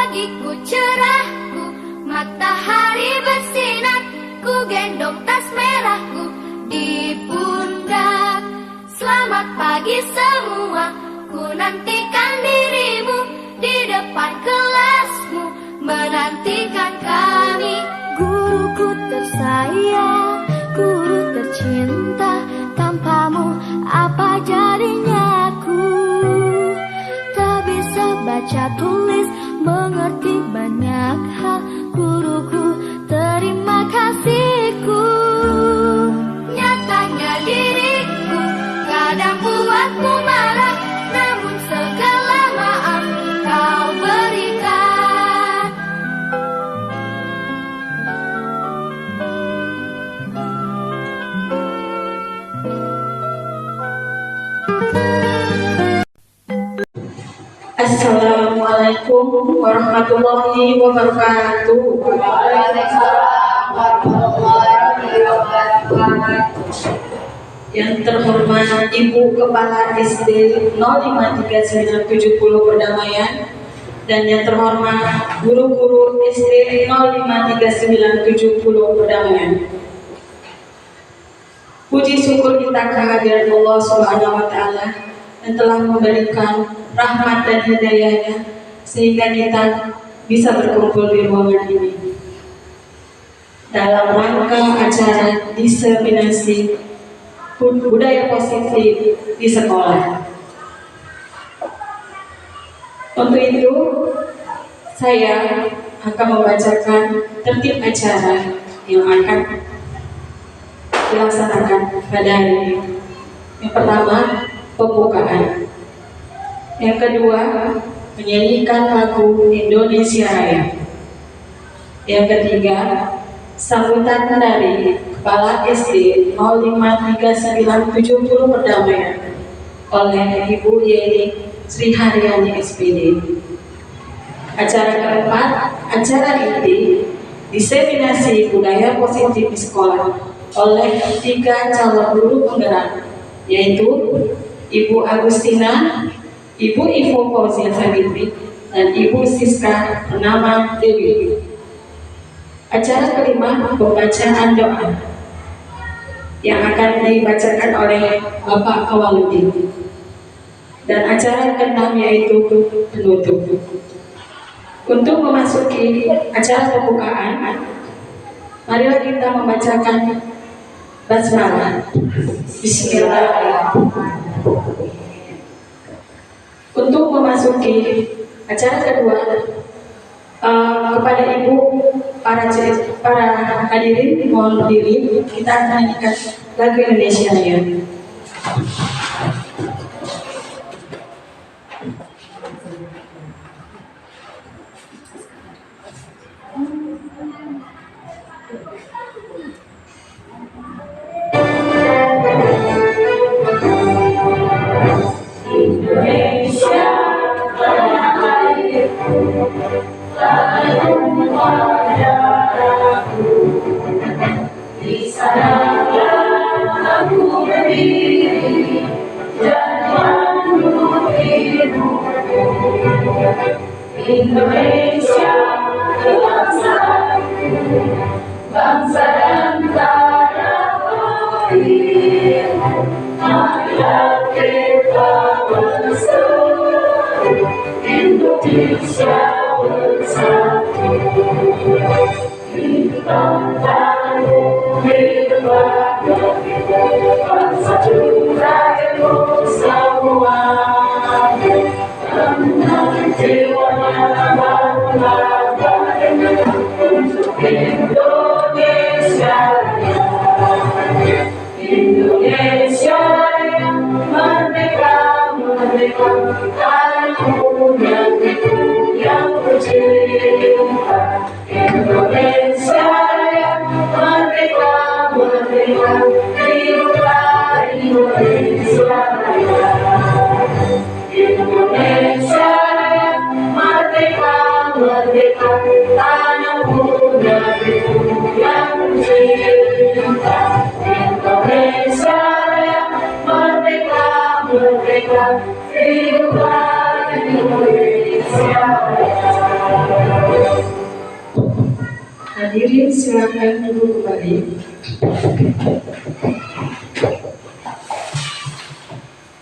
pagiku cerahku, matahari bersinar, ku gendong tas merahku di pundak. Selamat pagi semua, ku nantikan dirimu di depan kelasmu, menantikan kami. Guruku tersayang, guru tercinta, tanpamu apa jadinya aku? Tak bisa baca tulis, mengerti banyak hal. Guruku, terima kasihku. Nyatanya diriku kadang buatmu marah, namun segala maaf kau berikan. Assalamualaikum warahmatullahi wabarakatuh. Waalaikumsalam warahmatullahi wabarakatuh. Yang terhormat Ibu Kepala SD 053970 Perdamaian dan yang terhormat guru-guru SD 053970 Perdamaian. Puji syukur kita kehadiran Allah Subhanahu wa taala yang telah memberikan rahmat dan hidayahnya sehingga kita bisa berkumpul di ruangan ini dalam rangka acara diseminasi budaya positif di sekolah. Untuk itu saya akan membacakan tertib acara yang akan dilaksanakan pada hari ini. Yang pertama, pembukaan. Yang kedua, menyanyikan lagu Indonesia Raya. Yang ketiga, sambutan dari Kepala SD 053970 Perdamaian oleh Ibu Yeni Sri Haryani SPD. Acara keempat, acara inti diseminasi budaya positif di sekolah oleh 3 calon guru penggerak, yaitu Ibu Agustina, Ibu Ivo Fauzia Sabitri, dan Ibu Siska Purnama Dewi. Acara kelima, pembacaan doa yang akan dibacakan oleh Bapak Awaludin. Dan acara keenam yaitu penutup. Untuk memasuki acara pembukaan, marilah kita membacakan basmalah. Bismillahirrahmanirrahim. Untuk memasuki acara kedua, kepada ibu para hadirin mohon berdiri, kita akan nyanyikan lagu Indonesia Raya. Indonesia, bangsa dan tanah air, marilah kita bersatu, Indonesia bersatu. Hidup tangguh, hidup bangsa Jurayu semua. Indonesia yang merdeka, merdeka, tanahku yang tercinta. Indonesia yang merdeka, merdeka, hiduplah Indonesia Raya. Indonesia yang merdeka, merdeka, tanahku yang tercinta. Indonesia yang merdeka, merdeka, hiduplah Indonesia Raya. Hadirin silakan duduk kembali.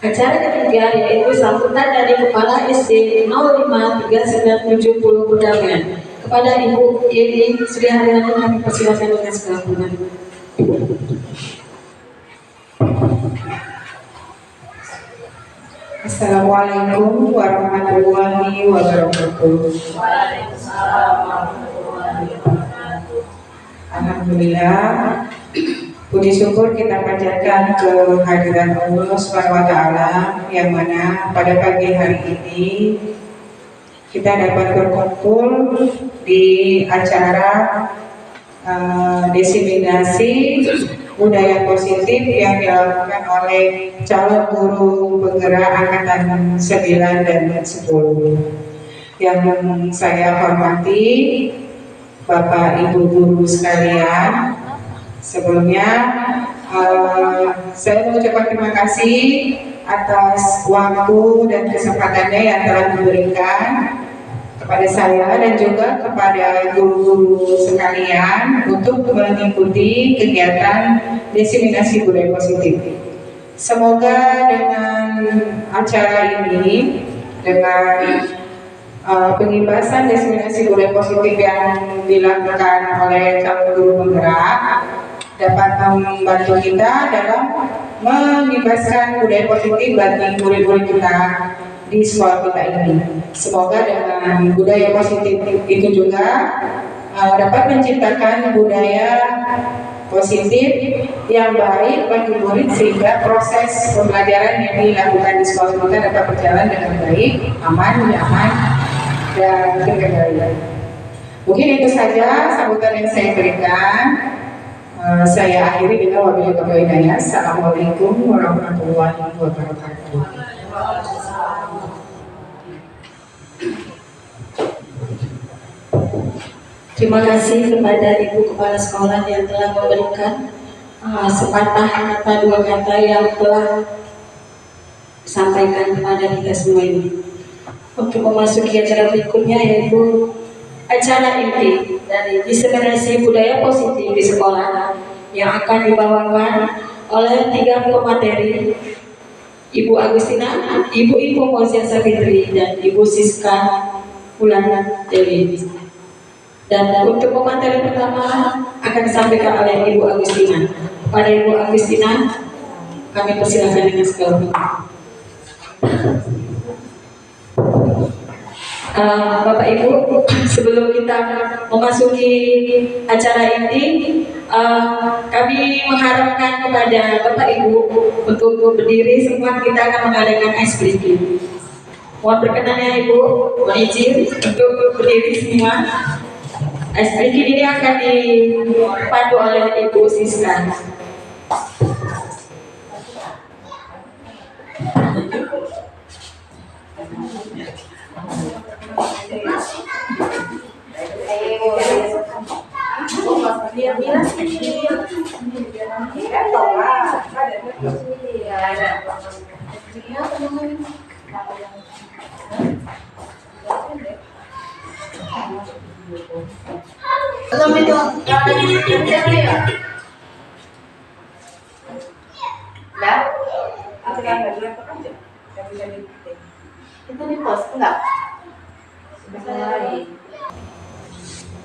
Acara ketiga yaitu sambutan dari Kepala SD 053970 Kudangan. Kepada Ibu Yeni Sri Haryani kami persilakan dengan segala hormat. Assalamualaikum warahmatullahi wabarakatuh. Alhamdulillah, puji syukur kita panjatkan kehadiran Allah Subhanahu wa Ta'ala, yang mana pada pagi hari ini kita dapat berkumpul di acara diseminasi budaya positif yang dilakukan oleh calon guru penggerak angkatan 9 dan 10. Yang saya hormati Bapak Ibu guru sekalian, sebelumnya saya mengucapkan terima kasih atas waktu dan kesempatannya yang telah diberikan kepada saya dan juga kepada guru-guru sekalian untuk mengikuti kegiatan diseminasi budaya positif. Semoga dengan acara ini, dengan pengibasan diseminasi budaya positif yang dilakukan oleh calon guru penggerak, dapat membantu kita dalam mengibaskan budaya positif bagi murid-murid kita di sekolah kita ini. Semoga dengan budaya positif itu juga dapat menciptakan budaya positif yang baik bagi murid, sehingga proses pembelajaran yang dilakukan di sekolah kita dapat berjalan dengan baik, aman, nyaman, dan terkendali. Mungkin itu saja sambutan yang saya berikan. Saya akhiri dengan wabillahi taufiq wal hidayah. Assalamualaikum warahmatullahi wabarakatuh. Terima kasih kepada Ibu Kepala Sekolah yang telah memberikan sepatah kata dua kata yang telah disampaikan kepada kita semua ini. Untuk memasuki acara berikutnya yaitu acara inti dari diseminasi budaya positif di sekolah yang akan dibawakan oleh 3 pemateri, Ibu Agustina, Ibu Fauzia Safitri, dan Ibu Siska Bulan Dewi. Dan untuk pemateri pertama akan disampaikan oleh Ibu Agustina. Pada Ibu Agustina kami persilakan dengan segala hormat. Bapak Ibu, sebelum kita memasuki acara ini, kami mengharapkan kepada Bapak Ibu untuk berdiri. Semua kita akan mengadakan ice breaking. Mohon berkenannya Ibu, mohon izin untuk berdiri semua. Ice breaking ini akan dipandu oleh Ibu Siska. Belum itu ya? Itu di pos enggak?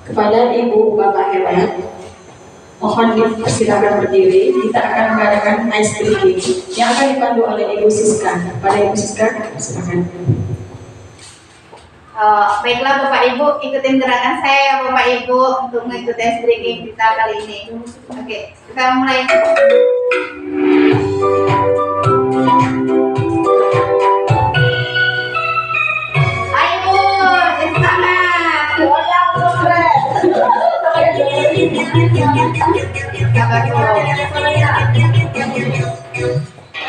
Kepada Ibu Bapak Hewan, mohon dipersilakan berdiri. Kita akan mengadakan ice breaking yang akan dipandu oleh Ibu Siska. Pada Ibu Siska, silakan. Baiklah Bapak Ibu, ikutin gerakan saya ya Bapak Ibu untuk mengikuti ice breaking kita kali ini. Oke, kita mulai. Ayo, semangat.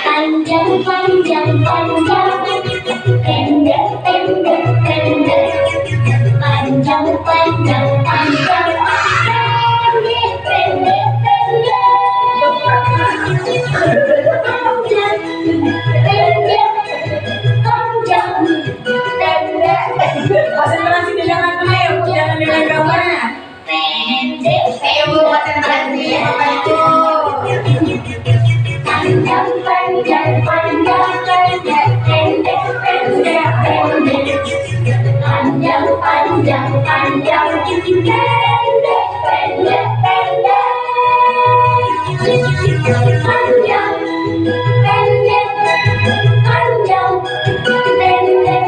Panjang, panjang, panjang, pendek, pendek, pendek, panjang, panjang, panjang, pendek, pendek, pendek, panjang, pendek, panjang, pendek. Konsentrasi di jangan dulu ya, jangan panjang, panjang, pendek, pendek, pendek. Panjang, pendek, panjang, pendek.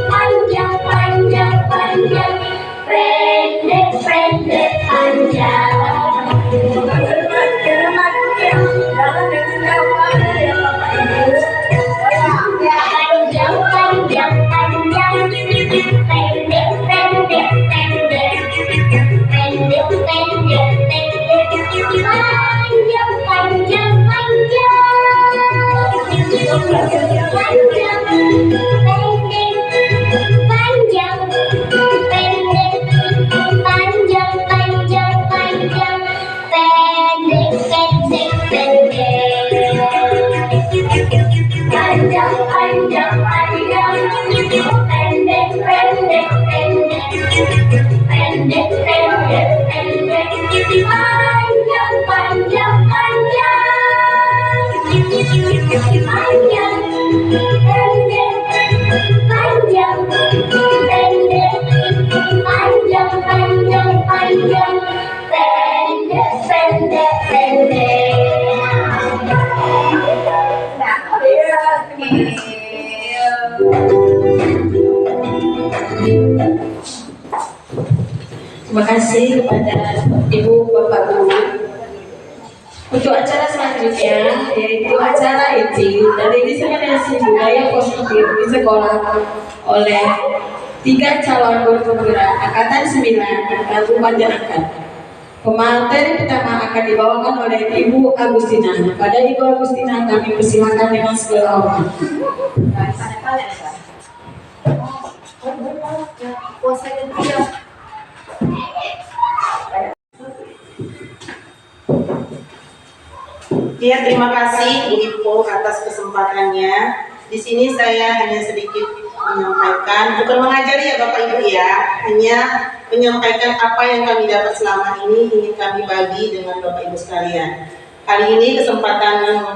Panjang, panjang, panjang, pendek, pendek, panjang. Panjang, panjang, panjang, pendek, pendek, pendek, pendek, pendek, pendek, panjang, panjang, panjang, panjang, pendek, panjang, pendek, panjang, panjang, panjang, pendek, pendek, pendek. Panjang, panjang, panjang, pendek, pendek, pendek, pendek, pendek, pendek, panjang, panjang, panjang, panjang, pendek, panjang, pendek, panjang, panjang, panjang, pendek, pendek, pendek. Terima kasih kepada Ibu Bapak Guru. Untuk acara selanjutnya yaitu acara inti dari diseminasi budaya positif di sekolah oleh 3 calon guru penggerak Angkatan 9 Kabupaten Angkat. Pemateri pertama akan dibawakan oleh Ibu Agustina. Pada Ibu Agustina kami persilakan dengan segala hormat. Ya, terima kasih Bu Ipo atas kesempatannya. Di sini saya hanya sedikit menyampaikan, bukan mengajari ya Bapak Ibu ya, hanya menyampaikan apa yang kami dapat selama ini ingin kami bagi dengan Bapak Ibu sekalian. Kali ini kesempatan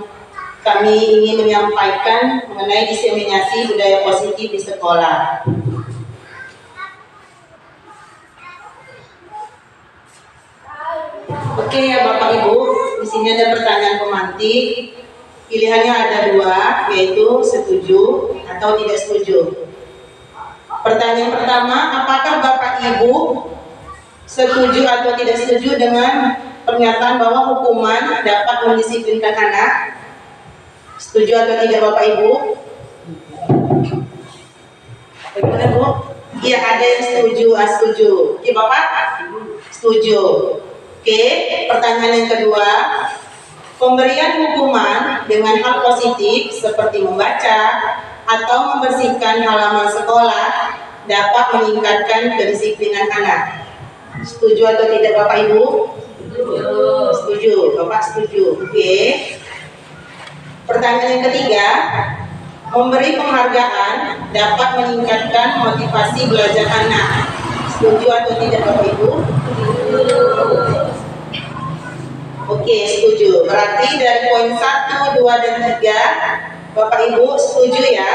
kami ingin menyampaikan mengenai diseminasi budaya positif di sekolah. Oke ya Bapak Ibu, di sini ada pertanyaan pemantik. Pilihannya ada 2, yaitu setuju atau tidak setuju. Pertanyaan pertama, apakah Bapak Ibu setuju atau tidak setuju dengan pernyataan bahwa hukuman dapat mendisiplinkan anak? Setuju atau tidak Bapak Ibu? Bagaimana Bu? Iya, ada yang setuju, setuju. Oke Bapak? Setuju. Oke, pertanyaan yang kedua, pemberian hukuman dengan hal positif seperti membaca atau membersihkan halaman sekolah dapat meningkatkan kedisiplinan anak. Setuju atau tidak Bapak Ibu? Setuju. Bapak setuju. Oke. Pertanyaan yang ketiga, memberi penghargaan dapat meningkatkan motivasi belajar anak. Setuju atau tidak Bapak Ibu? Oke, setuju. Berarti dari poin 1, 2, dan 3 Bapak Ibu setuju ya?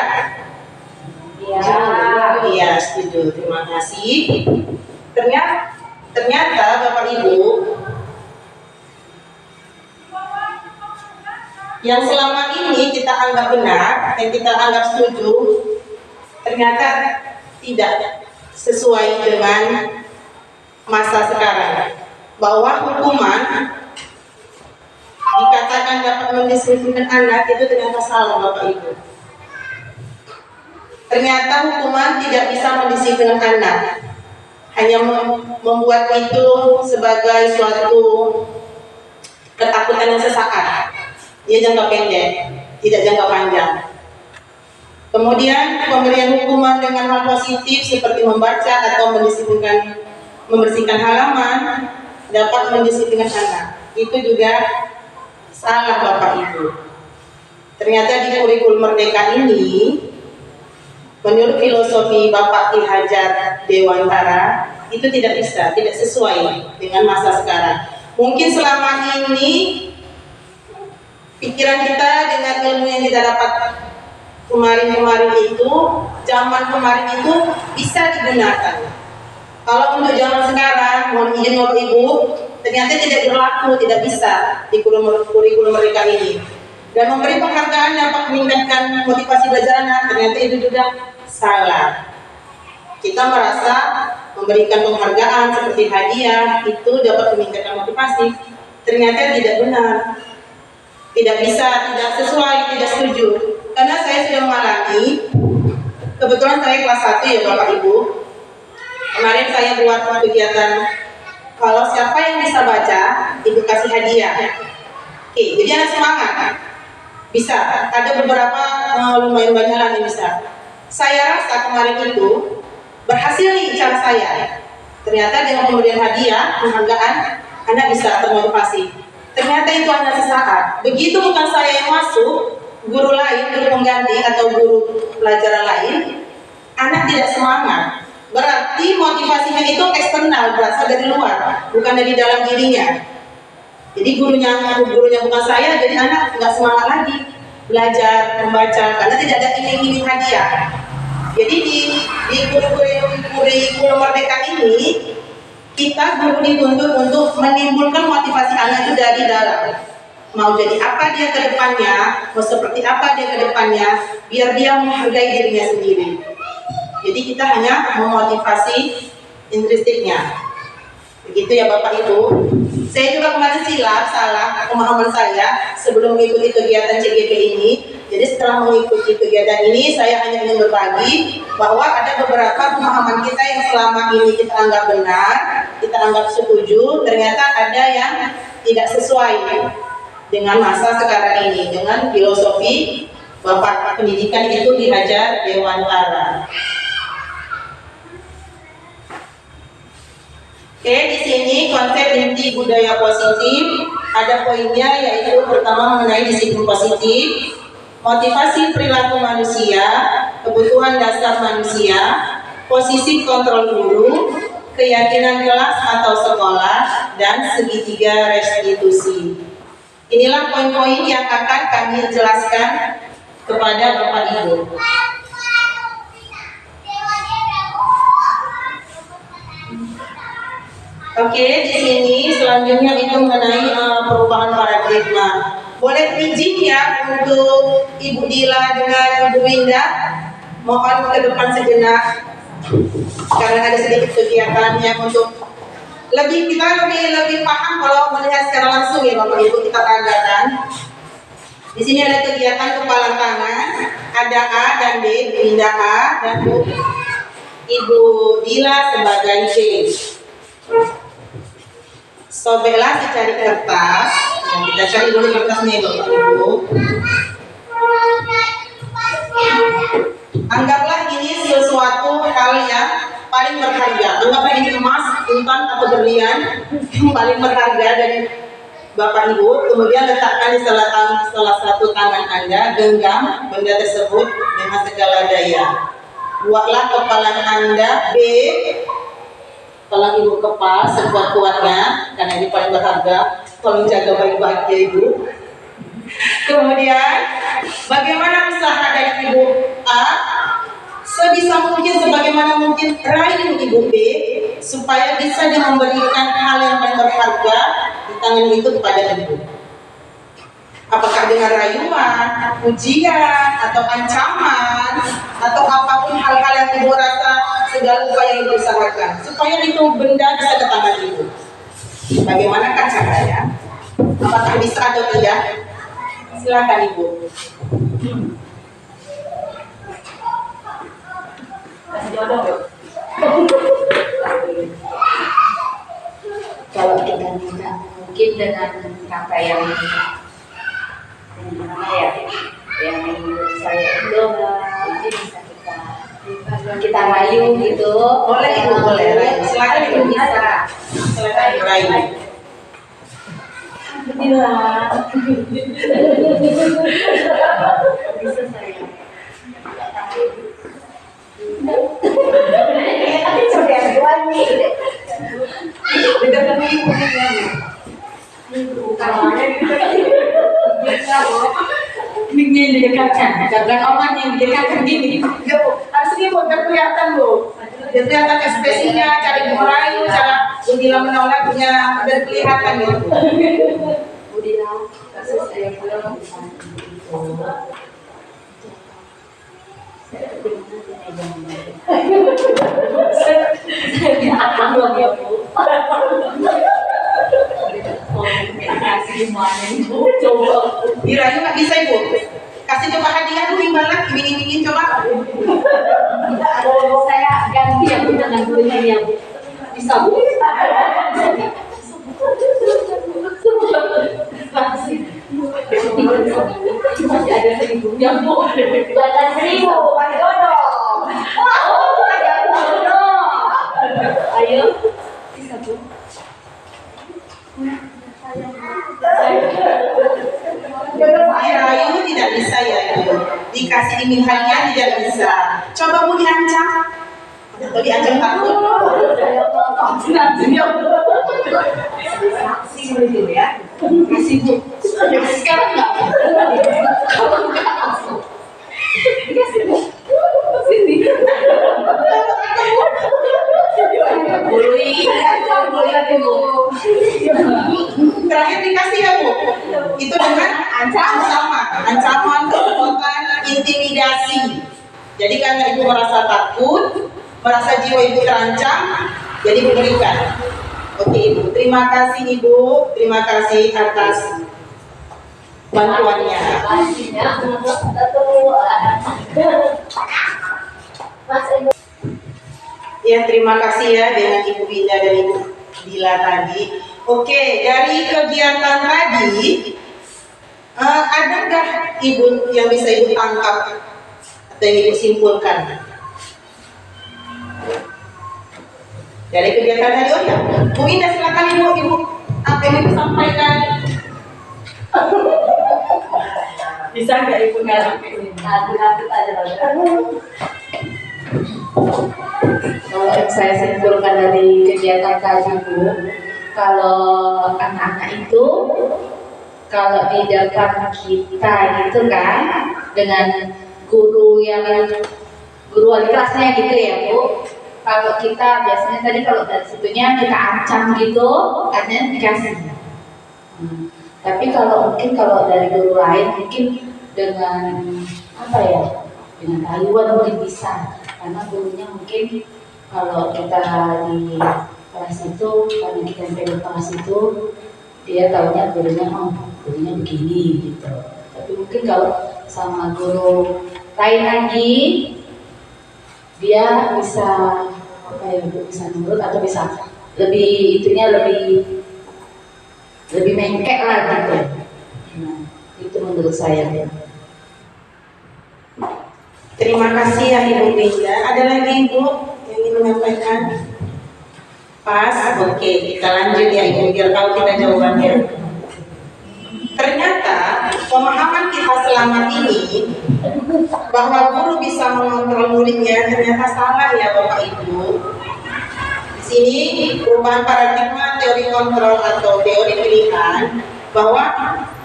Iya, setuju. Terima kasih. Ternyata Bapak Ibu yang selama ini kita anggap benar dan kita anggap setuju ternyata tidak sesuai dengan masa sekarang. Bahwa hukuman dikatakan dapat mendisiplinkan anak itu ternyata salah Bapak Ibu. Ternyata hukuman tidak bisa mendisiplinkan anak, hanya membuat itu sebagai suatu ketakutan yang sesaat. Dia jangka pendek, tidak jangka panjang. Kemudian pemberian hukuman dengan hal positif seperti membaca atau membersihkan halaman dapat mendisiplinkan anak. Itu juga salah Bapak Ibu. Ternyata di kurikulum Merdeka ini, menurut filosofi Bapak Ki Hajar Dewantara, itu tidak bisa, tidak sesuai dengan masa sekarang. Mungkin selama ini pikiran kita dengan ilmu yang kita dapat kemarin itu, zaman kemarin itu bisa digunakan. Kalau untuk zaman sekarang, mohon izin Bapak Ibu, ternyata tidak berlaku, tidak bisa di kurikulum mereka ini. Dan memberi penghargaan dapat meningkatkan motivasi belajar anak, ternyata itu juga salah. Kita merasa memberikan penghargaan seperti hadiah itu dapat meningkatkan motivasi, ternyata tidak benar, tidak bisa, tidak sesuai, tidak setuju. Karena saya sudah mengalami, kebetulan saya kelas 1 ya Bapak Ibu. Kemarin saya buat kegiatan, kalau siapa yang bisa baca, ibu kasih hadiah. Oke, jadi anak semangat. Bisa, ada beberapa lumayan banyak yang bisa. Saya rasa kemarin itu berhasil nih cara saya. Ternyata dengan pemberian hadiah, penghargaan, anak bisa termotivasi. Ternyata itu hanya sesaat. Begitu bukan saya yang masuk, guru lain, guru pengganti atau guru pelajaran lain, anak tidak semangat. Berarti motivasinya itu eksternal, berasal dari luar, bukan dari dalam dirinya. Jadi gurunya bukan saya, jadi anak nggak semangat lagi belajar, membaca, karena tidak ada iming-iming hadiah. Jadi di kurikulum merdeka ini, kita guru dituntut untuk menimbulkan motivasi anak itu dari dalam. Mau jadi apa dia ke depannya, mau seperti apa dia ke depannya, biar dia menghargai dirinya sendiri. Jadi kita hanya memotivasi intrinstiknya. Begitu ya Bapak Ibu. Saya juga kemarin salah pemahaman saya sebelum mengikuti kegiatan CGP ini. Jadi setelah mengikuti kegiatan ini, saya hanya ingin berbagi bahwa ada beberapa pemahaman kita yang selama ini kita anggap benar, kita anggap setuju, ternyata ada yang tidak sesuai dengan masa sekarang ini, dengan filosofi Bapak pendidikan itu dihajar Dewantara. Oke, di sini konsep inti budaya positif ada poinnya, yaitu pertama mengenai disiplin positif, motivasi perilaku manusia, kebutuhan dasar manusia, posisi kontrol guru, keyakinan kelas atau sekolah, dan segitiga restitusi. Inilah poin-poin yang akan kami jelaskan kepada Bapak Ibu. Oke, di sini selanjutnya itu mengenai perubahan paradigma. Boleh izin ya untuk Ibu Dila dengan Ibu Winda, mohon ke depan sejenak karena ada sedikit kegiatan yang untuk kita lebih paham kalau melihat secara langsung ya Bapak Ibu, kita tandakan. Di sini ada kegiatan kepalan tangan, ada A dan B, Winda A dan Ibu Dila sebagai B. Sobeklah dicari kertas. Nah, kita cari dulu kertasnya Bapak Ibu. Anggaplah ini sesuatu hal yang paling berharga. Anggaplah ini emas, intan atau berlian yang paling berharga dari Bapak Ibu. Kemudian letakkan di salah satu tangan Anda, genggam benda tersebut dengan segala daya. Buatlah kepalan Anda B. Kalau Ibu kepal sekuat-kuatnya, karena ini paling berharga, tolong jaga baik-baik ya Ibu. Kemudian, bagaimana usaha dari Ibu A? Sebisa mungkin, sebagaimana mungkin rayu Ibu B, supaya bisa dia memberikan hal yang paling berharga di tangan itu kepada Ibu. Apakah dengan rayuan, pujian, atau ancaman, atau apapun hal-hal yang Ibu rasa segala upaya yang diusahakan supaya itu benda bisa ke tangan Ibu. Bagaimana kan caranya? Apakah bisa atau tidak? Silakan Ibu. Kalau kita minta mungkin dengan kata yang menurut saya itu mungkin bisa kita rayu gitu. Boleh Ibu, boleh rayu. Silakan Ibu, bisa. Silakan rayu. Bila bisa saya. Ini didekatkan, jangan orang yang didekatkan gini. Harus ini buat kelihatan loh. Biar kelihatan ekspresinya, cara ibu merayu, cara Budila menolaknya biar kelihatan gitu. Budila kasih saya pulang. Dirayu nggak bisa ibu. Kasih coba hadiah dulu imbal lagi, ingin coba. Saya ganti ya Bu dengan gurunya yang bisa Bu. Masih ada seribunya Bu. Bukan 1000, Pak Dodo. Ayo, bisa Bu. Dirayu tidak bisa ya ibu. Dikasih iming hadiah tidak bisa. Coba Bu diancam. Atau diancam takut. Saksi begitu ya. Kasih Bu. Sekarang enggak. Dikasih Bu. Sini. Terakhir dikasih ya Bu. Itu dengan ancaman, kekuatan, intimidasi. Jadi karena ibu merasa takut, merasa jiwa ibu terancam, jadi diberikan. Oke ibu, terima kasih ibu, terima kasih atas bantuannya. Ya terima kasih ya dengan Ibu Winda dan Ibu Dila tadi. Oke, dari kegiatan tadi, adakah ibu yang bisa ibu tangkap atau yang ibu simpulkan? Dari kegiatan tadi, oh ya, Bu Winda silakan ibu, apa yang ibu sampaikan? Bisa nggak ibu ngarepin? Ngaduk aja Kalau yang saya simpulkan dari kegiatan tadi Bu, kalau anak-anak itu kalau di depan kita gitu kan, dengan guru wali kelasnya gitu ya Bu. Kalau kita biasanya tadi kalau dari situnya kita ancam gitu, katanya dikasih. Tapi kalau mungkin kalau dari guru lain mungkin dengan apa ya, dengan rayuan mungkin bisa, karena gurunya mungkin kalau kita di kelas itu, karena kita di kelas itu dia tahunya gurunya begini gitu. Tapi mungkin kalau sama guru lain lagi dia bisa apa ya, bisa nurut atau bisa lebih lebih mengkek lah gitu. Nah, itu menurut saya. Terima kasih ya Ibu Winda. Ada lagi Ibu yang ingin menyampaikan? Pas, oke, kita lanjut ya Ibu biar tahu kita jawabannya. Ternyata pemahaman kita selama ini bahwa guru bisa mengontrol muridnya ternyata salah ya Bapak Ibu. Di sini perubahan paradigma teori kontrol atau teori pilihan bahwa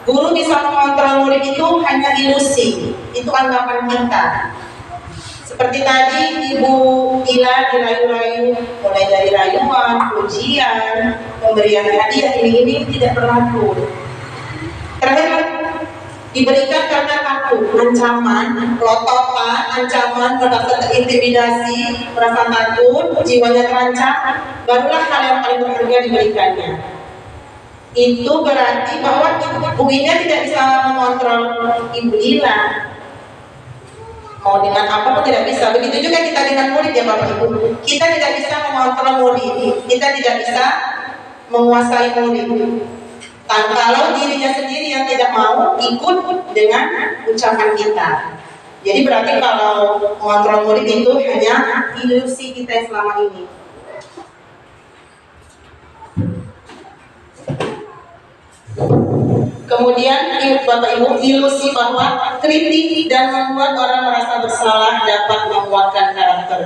guru bisa mengontrol murid itu hanya ilusi, itu anggapan kita. Seperti tadi Ibu Ila dirayu-rayu, mulai dari rayuan, pujian, pemberian hadiah, ini tidak berlaku. Terakhir diberikan karena takut, ancaman, pelototan, ancaman, merasa terintimidasi, merasa takut, jiwanya terancam, barulah hal yang paling berharga diberikannya. Itu berarti bahwa Ibu Winda tidak bisa mengontrol Ibu Lila. Mau dengan apa pun tidak bisa. Begitu juga kita dengan murid ya Bapak Ibu. Kita tidak bisa mengontrol murid, kita tidak bisa menguasai murid. Kalau dirinya sendiri yang tidak mau ikut dengan ucapan kita. Jadi berarti kalau mengontrol murid itu hanya ilusi kita selama ini. Kemudian Bapak Ibu, ilusi bahwa kritik dan membuat orang merasa bersalah dapat menguatkan karakter.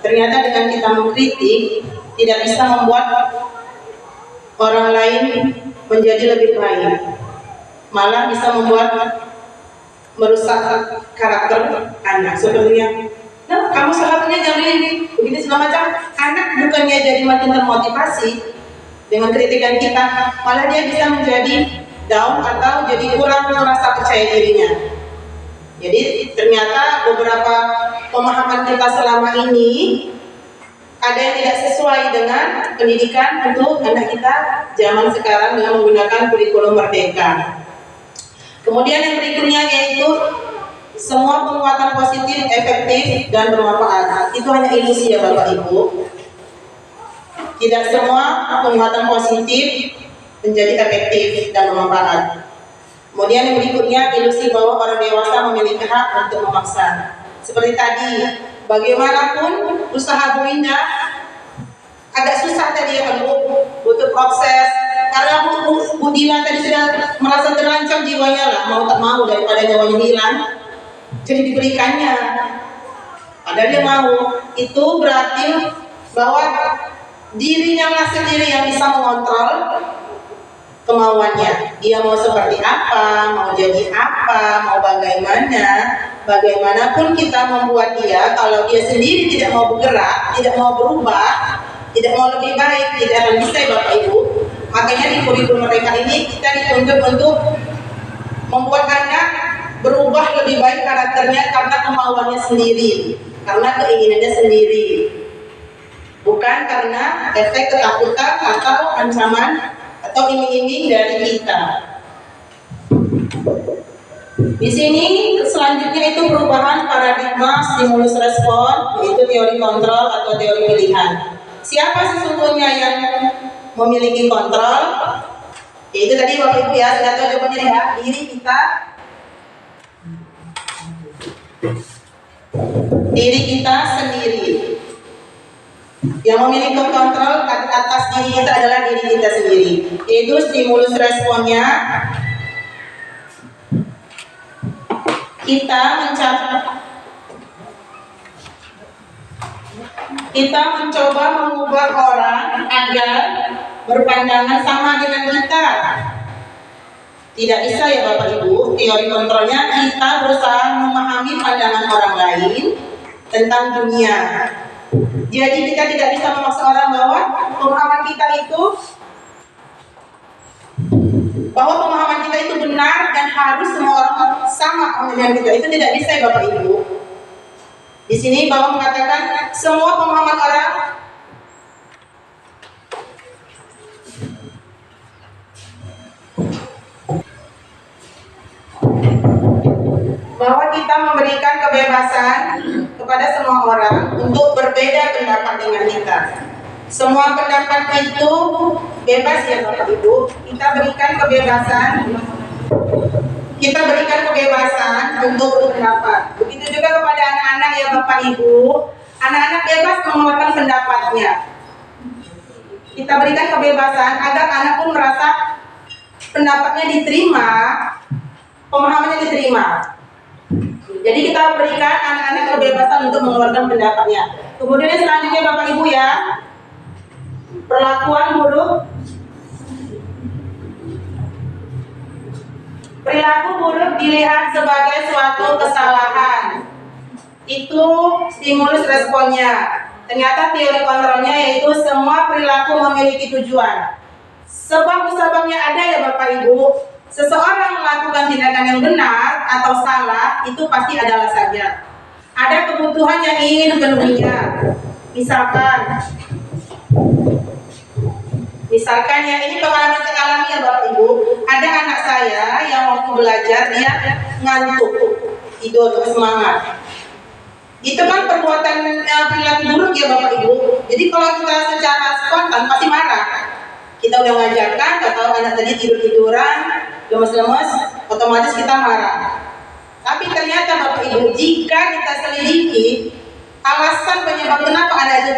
Ternyata dengan kita mengkritik tidak bisa membuat orang lain menjadi lebih baik, malah bisa membuat merusak karakter anak. Sebenarnya Nah, kamu sholatnya jam ini, begitu segala macam. Anak bukannya jadi makin termotivasi dengan kritikan kita, malah dia bisa menjadi down atau jadi kurang merasa percaya dirinya. Jadi ternyata beberapa pemahaman kita selama ini ada yang tidak sesuai dengan pendidikan untuk anak kita zaman sekarang dengan menggunakan kurikulum merdeka. Kemudian yang berikutnya yaitu semua penguatan positif, efektif, dan bermanfaat. Itu hanya ilusi ya Bapak Ibu. Tidak semua penguatan positif menjadi efektif dan bermanfaat. Kemudian yang berikutnya ilusi bahwa orang dewasa memiliki hak untuk memaksa. Seperti tadi, bagaimanapun usaha Bu Indah agak susah tadi ya kan Bu, butuh proses. Karena Bu Dina tadi sudah merasa terancam jiwanya lah, mau tak mau daripada nyawanya hilang, jadi diberikannya. Padahal dia mau. Itu berarti bahwa dirinya lah sendiri yang bisa mengontrol kemauannya. Dia mau seperti apa, mau jadi apa, mau bagaimana. Bagaimanapun kita membuat dia, kalau dia sendiri tidak mau bergerak, tidak mau berubah, tidak mau lebih baik, tidak akan bisa ya Bapak Ibu. Makanya di kurikulum mereka ini kita dituntut untuk membuat anak berubah lebih baik karakternya karena kemauannya sendiri, karena keinginannya sendiri, bukan karena efek ketakutan atau ancaman atau iming-iming dari kita. Di sini selanjutnya itu perubahan paradigma stimulus respon, yaitu teori kontrol atau teori pilihan. Siapa sesungguhnya yang memiliki kontrol? Yaitu tadi Bapak Ibu ya, sudah tahu jawabannya ya, diri kita. Diri kita sendiri. Yang memiliki kontrol atas diri kita adalah diri kita sendiri. Yaitu stimulus responnya kita mencoba mengubah orang agar berpandangan sama dengan kita. Tidak bisa ya Bapak Ibu, teori kontrolnya kita berusaha memahami pandangan orang lain tentang dunia. Jadi kita tidak bisa memaksa orang bahwa pemahaman kita itu benar dan harus semua orang sama dengan kita. Itu tidak bisa ya Bapak Ibu. Di sini Bapak mengatakan semua pemahaman orang bahwa kita memberikan kebebasan kepada semua orang untuk berbeda pendapat dengan kita. Semua pendapat itu bebas ya Bapak Ibu. Kita berikan kebebasan untuk berpendapat. Begitu juga kepada anak-anak ya Bapak Ibu. Anak-anak bebas mengeluarkan pendapatnya. Kita berikan kebebasan agar anak pun merasa pendapatnya diterima, pemahamannya diterima. Jadi kita berikan anak-anak kebebasan untuk mengeluarkan pendapatnya. Kemudian selanjutnya Bapak Ibu ya, perlakuan buruk. Perilaku buruk dilihat sebagai suatu kesalahan. Itu stimulus responnya. Ternyata teori kontrolnya yaitu semua perilaku memiliki tujuan. Sebab-sebabnya ada ya Bapak Ibu. Seseorang melakukan tindakan yang benar atau salah itu pasti ada alasannya. Ada kebutuhan yang ingin dipenuhinya. Misalkan ya, ini pengalaman saya alami ya Bapak Ibu. Ada anak saya yang waktu belajar dia ngantuk, tidur, semangat. Itu kan perbuatan perilaku buruk ya Bapak Ibu. Jadi kalau kita secara spontan pasti marah. Kita udah ngajarkan, atau anak tadi tidur-tiduran, lemes-lemes, otomatis kita marah. Tapi ternyata Bapak Ibu, jika kita selidiki alasan penyebab kenapa anak itu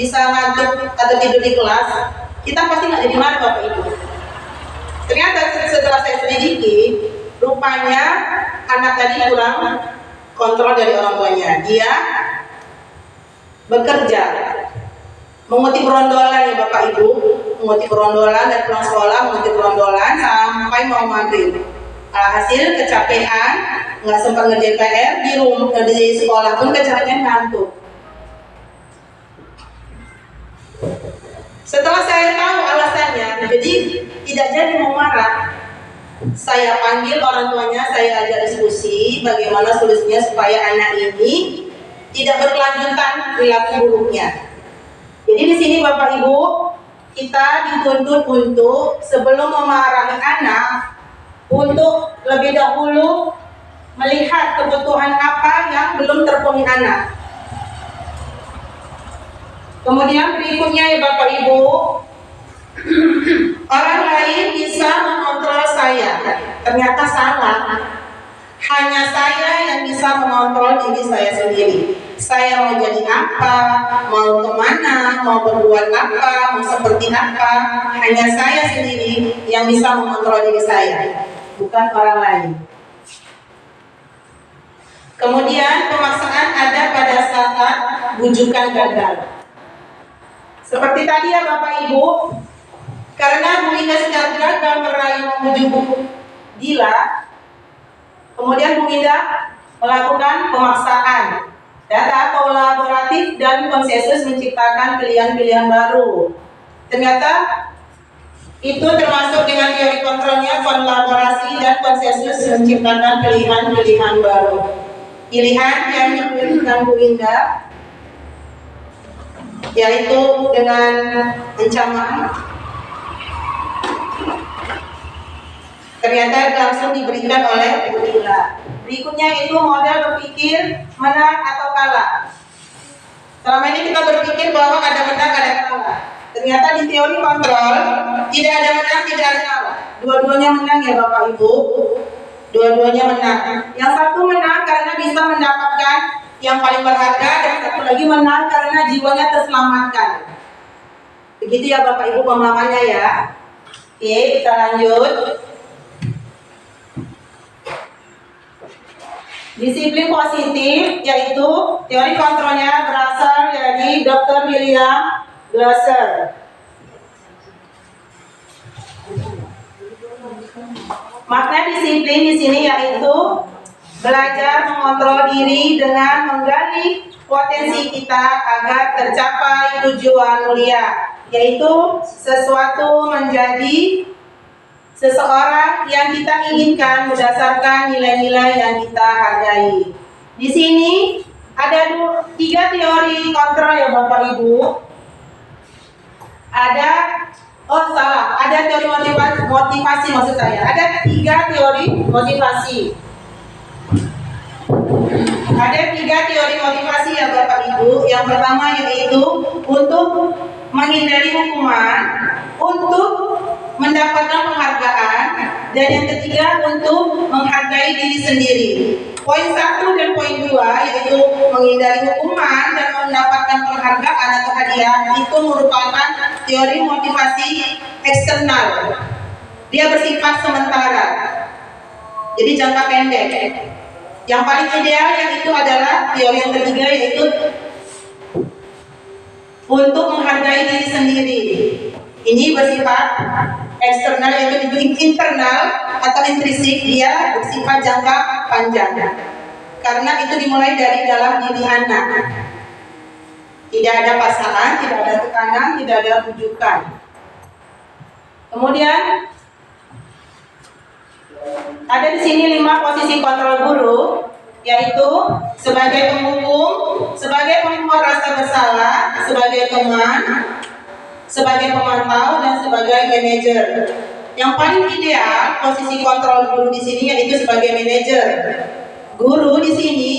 bisa ngantuk atau tidur di kelas, kita pasti nggak jadi marah Bapak Ibu. Ternyata setelah saya selidiki, rupanya anak tadi kurang kontrol dari orang tuanya. Dia bekerja, mengutip rondolan ya Bapak Ibu, mengutip rondolan dan pulang sekolah, mengutip rondolan sampai mau maghrib. Hasil kecapean, nggak sempat ngerjain PR di rumah, di sekolah pun kecapean, ngantuk. Setelah saya tahu alasannya, jadi tidak jadi mau marah. Saya panggil orang tuanya, saya ajak diskusi bagaimana solusinya supaya anak ini tidak berkelanjutan perilaku buruknya. Jadi di sini Bapak Ibu, kita dituntut untuk sebelum memarahi anak, untuk lebih dahulu melihat kebutuhan apa yang belum terpenuhi anak. Kemudian berikutnya ya Bapak Ibu, orang lain bisa mengontrol saya, ternyata salah. Hanya saya yang bisa mengontrol diri saya sendiri. Saya mau jadi apa, mau kemana, mau berbuat apa, mau seperti apa, hanya saya sendiri yang bisa mengontrol diri saya, bukan orang lain. Kemudian pemaksaan ada pada saat bujukan gagal. Seperti tadi ya Bapak Ibu, karena Bu Indah sedang gagal meraih membujuk Dila, kemudian Bu Indah melakukan pemaksaan. Data kolaboratif dan konsensus menciptakan pilihan-pilihan baru. Ternyata itu termasuk dengan teori kontrolnya, kolaborasi dan konsensus menciptakan pilihan-pilihan baru. Pilihan yang diberikan Bu Indah yaitu dengan ancaman, ternyata langsung diberikan oleh Bu Dila. Berikutnya itu model berpikir menang atau kalah. Selama ini kita berpikir bahwa ada menang, ada kalah. Ternyata di teori kontrol tidak ada menang, tidak ada kalah. Dua-duanya menang ya Bapak Ibu. Dua-duanya menang. Yang satu menang karena bisa mendapatkan yang paling berharga, dan satu lagi menang karena jiwanya terselamatkan. Begitu ya Bapak Ibu pemahamannya ya. Oke, kita lanjut. Disiplin positif yaitu teori kontrolnya berasal dari Dr. William Glasser. Makna disiplin di sini yaitu belajar mengontrol diri dengan menggali potensi kita agar tercapai tujuan mulia, yaitu sesuatu menjadi seseorang yang kita inginkan berdasarkan nilai-nilai yang kita hargai. Di sini ada tiga teori kontrol ya Bapak Ibu. Ada teori motivasi maksud saya. Ada tiga teori motivasi. Ada tiga teori motivasi ya Bapak Ibu. Yang pertama yaitu untuk menghindari hukuman, untuk mendapatkan penghargaan, dan yang ketiga untuk menghargai diri sendiri. Poin 1 dan poin 2 yaitu menghindari hukuman dan mendapatkan penghargaan atau hadiah itu merupakan teori motivasi eksternal. Dia bersifat sementara, jadi jangka pendek. Yang paling ideal yaitu adalah teori yang ketiga yaitu untuk menghargai diri sendiri. Ini bersifat eksternal, yaitu internal atau intrinsik, dia bersifat jangka panjang. Karena itu dimulai dari dalam diri anak. Tidak ada paksaan, tidak ada tekanan, tidak ada bujukan. Kemudian ada di sini 5 posisi kontrol guru, yaitu sebagai penghukum, sebagai pembuat rasa bersalah, sebagai teman, sebagai pemantau, dan sebagai manajer. Yang paling ideal posisi kontrol guru di sini yaitu sebagai manajer. Guru di sini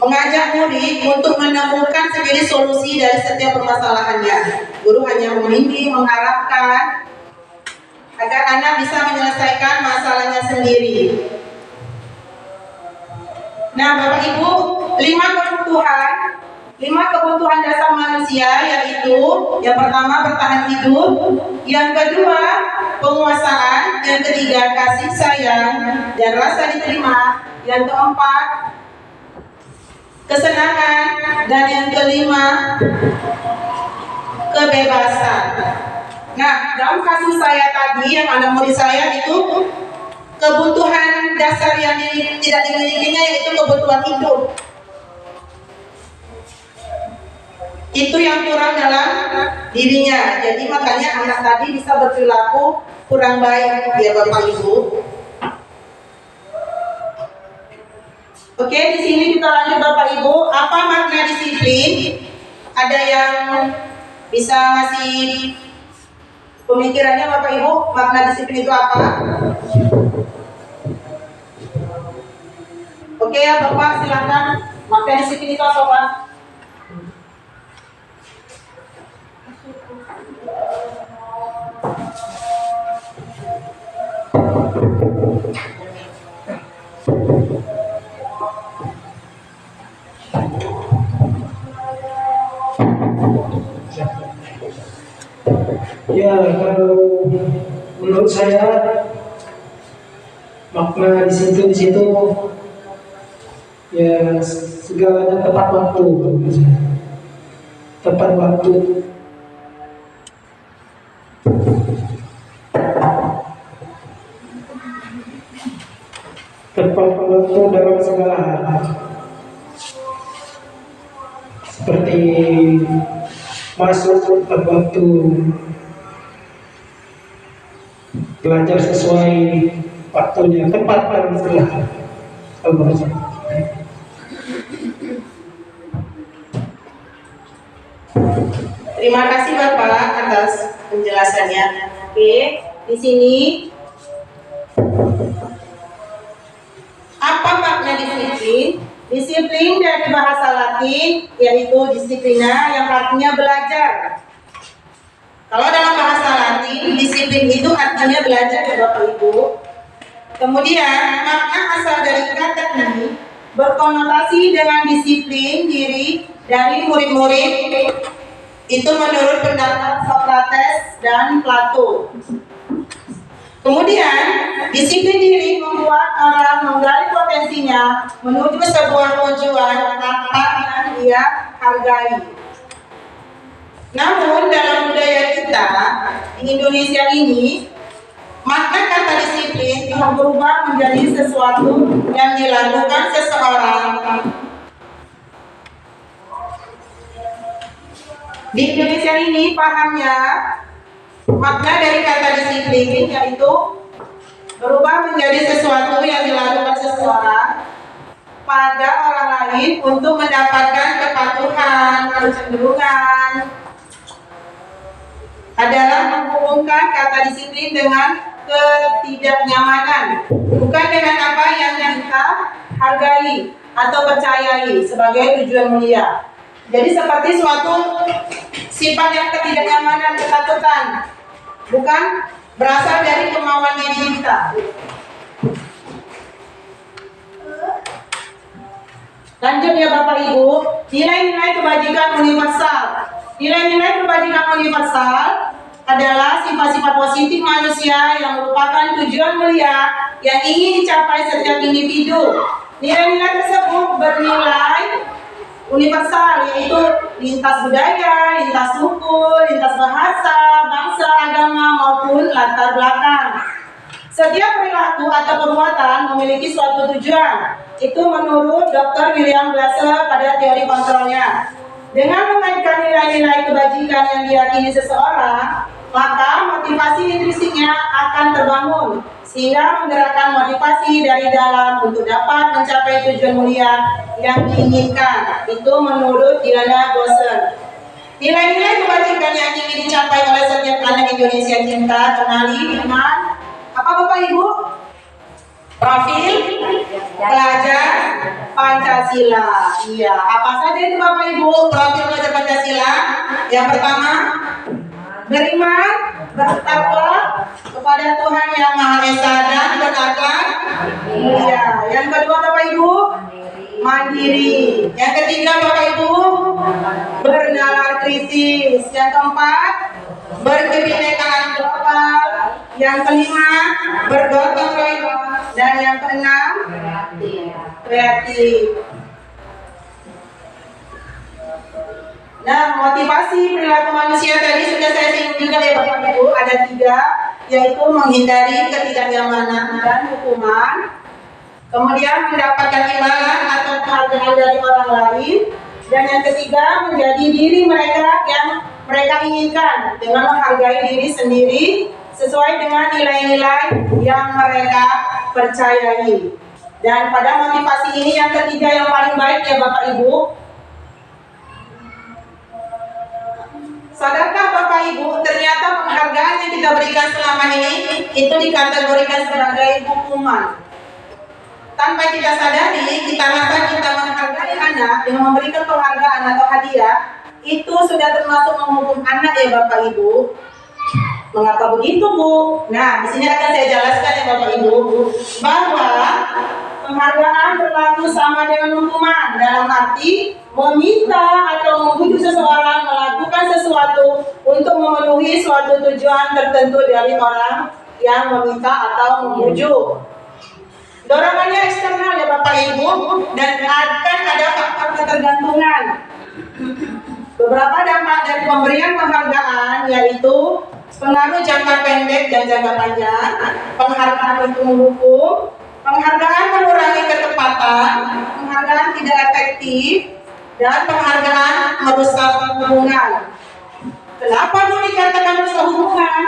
mengajak murid untuk menemukan sendiri solusi dari setiap permasalahannya. Guru hanya membimbing, mengarahkan agar anak bisa menyelesaikan masalahnya sendiri. Nah, Bapak Ibu, 5 kebutuhan dasar manusia yaitu yang pertama bertahan hidup, yang kedua penguasaan, yang ketiga kasih sayang dan rasa diterima, yang keempat kesenangan, dan yang kelima kebebasan. Nah, dalam kasus saya tadi yang anak murid saya itu kebutuhan dasar yang tidak dimilikinya, yaitu kebutuhan hidup. Itu yang kurang dalam dirinya. Jadi makanya anak tadi bisa berperilaku kurang baik, ya Bapak Ibu. Oke, di sini kita lanjut Bapak Ibu. Apa makna disiplin? Ada yang bisa ngasih pemikirannya Bapak Ibu? Makna disiplin itu apa? Oke ya Bapak, silakan. Makna disiplin itu apa Pak? Ya, kalau menurut saya makna di situ ya segalanya tepat waktu, menurut saya. Tepat waktu. Tepat waktu dalam segala hal. Seperti masuk tepat waktu, belajar sesuai waktunya, tepat dalam segala hal. Kalau menurut saya. Terima kasih Bapak atas penjelasannya. Oke, di sini apa makna disiplin? Disiplin dari bahasa Latin yaitu disiplina, yang artinya belajar. Kalau dalam bahasa Latin, disiplin itu artinya belajar ya Bapak Ibu. Kemudian makna asal dari kata ini berkonotasi dengan disiplin diri dari murid-murid. Itu menurut pendapat Socrates dan Plato. Kemudian, disiplin diri membuat orang menggali potensinya menuju sebuah tujuan apa yang dia hargai. Namun, dalam budaya kita di Indonesia ini, makna kata disiplin telah berubah menjadi sesuatu yang dilakukan seseorang. Di Indonesia ini pahamnya makna dari kata disiplin yaitu berubah menjadi sesuatu yang dilakukan seseorang pada orang lain untuk mendapatkan kepatuhan, kecenderungan. Adalah menghubungkan kata disiplin dengan ketidaknyamanan, bukan dengan apa yang kita hargai atau percayai sebagai tujuan mulia. Jadi seperti suatu sifat yang ketidaknyamanan, ketakutan, bukan berasal dari kemauan diri kita. Lanjut ya Bapak Ibu, nilai-nilai kebajikan universal. Nilai-nilai kebajikan universal adalah sifat-sifat positif manusia yang merupakan tujuan mulia yang ingin dicapai setiap individu. Nilai-nilai tersebut bernilai universal, yaitu lintas budaya, lintas suku, lintas bahasa, bangsa, agama, maupun latar belakang. Setiap perilaku atau perbuatan memiliki suatu tujuan. Itu menurut Dr. William Glasser pada teori kontrolnya. Dengan mengaitkan nilai-nilai kebajikan yang diyakini seseorang, maka motivasi intrinsiknya akan terbangun, sehingga menggerakkan motivasi dari dalam untuk dapat mencapai tujuan mulia yang diinginkan. Itu menurut Diana Gosen. Nilai-nilai kebajikan yang ingin dicapai oleh setiap anak Indonesia cinta kenali dengan apa Bapak Ibu? Profil pelajar Pancasila. Iya, apa saja itu Bapak Ibu profil pelajar Pancasila? Yang pertama, beriman, bertakwa kepada Tuhan Yang Maha Esa dan berakhlak mulia. Yang kedua Bapak Ibu, mandiri. Yang ketiga Bapak Ibu, bernalar kritis. Yang keempat, berkebinekaan global. Yang kelima, bergotong royong. Dan yang keenam, kreatif. Nah, motivasi perilaku manusia tadi sudah saya singgung juga ya Bapak Ibu, ada 3. yaitu menghindari ketidaknyamanan dan hukuman, kemudian mendapatkan imbalan atau penghargaan dari orang lain, dan yang ketiga menjadi diri mereka yang mereka inginkan dengan menghargai diri sendiri sesuai dengan nilai-nilai yang mereka percayai. Dan pada motivasi ini yang ketiga yang paling baik ya Bapak Ibu, sadarkah Bapak Ibu ternyata penghargaan yang kita berikan selama ini itu dikategorikan sebagai hukuman. Tanpa kita sadari, kita rasa kita menghargai anak dengan memberikan penghargaan atau hadiah, itu sudah termasuk menghukum anak ya Bapak Ibu. Mengapa begitu Bu? Nah, di sini akan saya jelaskan ya Bapak Ibu, bahwa penghargaan berlaku sama dengan hukuman dalam arti meminta atau membujuk seseorang melakukan sesuatu untuk memenuhi suatu tujuan tertentu dari orang yang meminta atau membujuk. Dorongannya eksternal ya Bapak Ibu, dan akan ada faktor ketergantungan. Beberapa dampak dari pemberian penghargaan yaitu pengaruh jangka pendek dan jangka panjang. Penghargaan itu menghukum, penghargaan mengurangi ketepatan, penghargaan tidak efektif, dan penghargaan merusak hubungan. Kenapa dulu dikatakan merusak hubungan?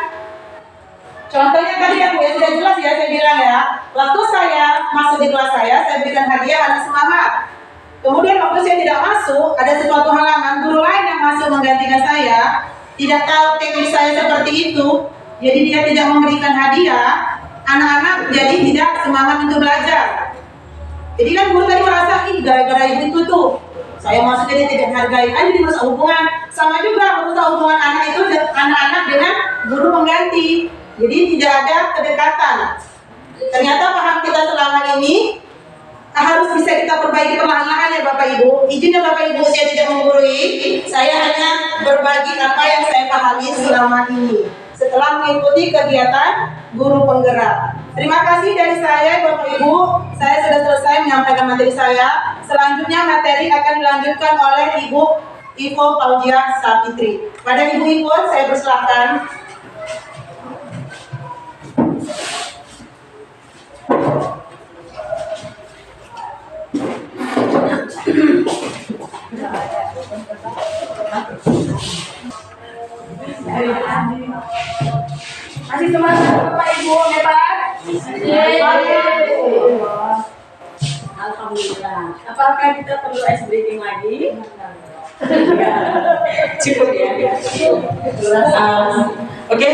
Contohnya tadi ya Bu, ya sudah jelas ya saya bilang ya. Waktu saya masuk di kelas saya berikan hadiah anak semangat. Kemudian waktu saya tidak masuk, ada sesuatu halangan, guru lain yang masuk menggantikan saya, tidak tahu teknik saya seperti itu, jadi dia tidak memberikan hadiah, anak-anak jadi tidak semangat untuk belajar. Jadi kan guru tadi merasa, ih gara-gara itu tuh, saya masuk jadi tidak hargai, kan jadi merusak hubungan. Sama juga merusak hubungan anak itu, anak-anak dengan guru pengganti. Jadi tidak ada kedekatan. Ternyata paham kita selama ini harus bisa kita perbaiki perlahan-lahan ya Bapak Ibu. Izin ya Bapak Ibu, saya tidak menggurui, saya hanya berbagi apa yang saya pahami selama ini setelah mengikuti kegiatan guru penggerak. Terima kasih dari saya Bapak Ibu, saya sudah selesai menyampaikan materi saya. Selanjutnya materi akan dilanjutkan oleh Ibu Ivo Fauzia Sapitri. Pada Ibu Ivo saya persilahkan. Masih semangat Bapak Ibu, hebat? Alhamdulillah. Apakah kita perlu ice breaking lagi? Cukup ya. Oke.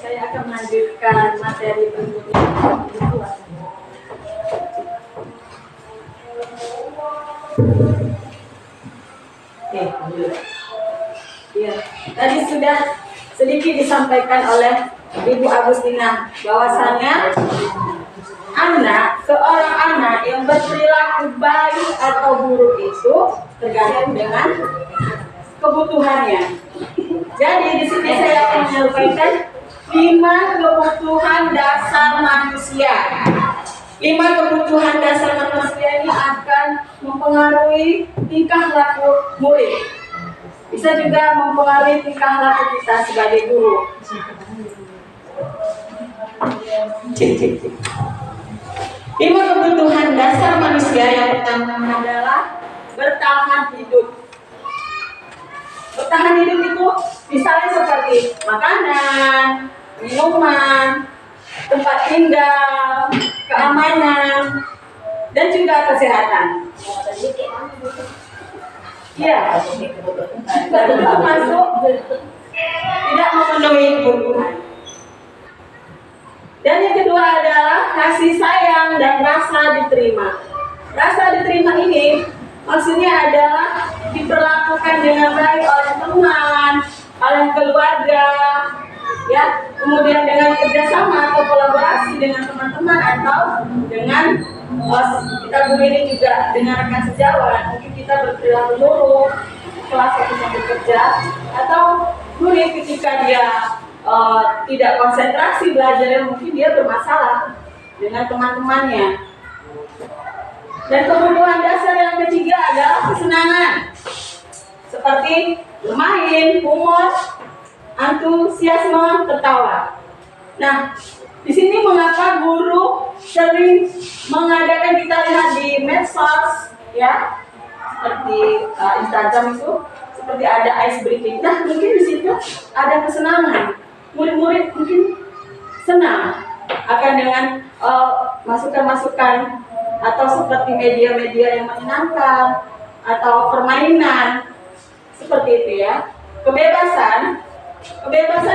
Saya akan melanjutkan materi berikutnya. Ya, tadi sudah sedikit disampaikan oleh Ibu Agustina bahwasannya seorang anak yang berperilaku baik atau buruk itu tergantung dengan kebutuhannya. Jadi di sini saya akan menyampaikan 5 kebutuhan dasar manusia. 5 kebutuhan dasar manusia ini akan mempengaruhi tingkah laku murid. Bisa juga mempengaruhi tingkah laku kita sebagai guru. 5 kebutuhan dasar manusia yang pertama adalah bertahan hidup. Bertahan hidup itu misalnya seperti makanan, minuman, tempat tinggal, keamanan, dan juga kesehatan. Ya, termasuk tidak memenuhi kebutuhan. Dan yang kedua adalah kasih sayang dan rasa diterima. Rasa diterima ini maksudnya adalah diperlakukan dengan baik oleh teman, oleh keluarga, ya, kemudian dengan kerjasama atau kolaborasi dengan teman-teman atau dengan kita guru ini juga dengan rekan sejawat. Mungkin kita berperilaku buruk kelas waktu sambil bekerja, atau murid ketika dia tidak konsentrasi belajarnya, mungkin dia bermasalah dengan teman-temannya. Dan kebutuhan dasar yang ketiga adalah kesenangan, seperti bermain, humor, antusiasme, tertawa. Nah, di sini mengapa guru sering mengadakan, kita lihat di medsos ya, seperti Instagram itu, seperti ada ice breaking. Nah, mungkin di situ ada kesenangan. Murid-murid mungkin senang akan dengan masukan-masukan atau seperti media-media yang menyenangkan atau permainan seperti itu ya. Kebebasan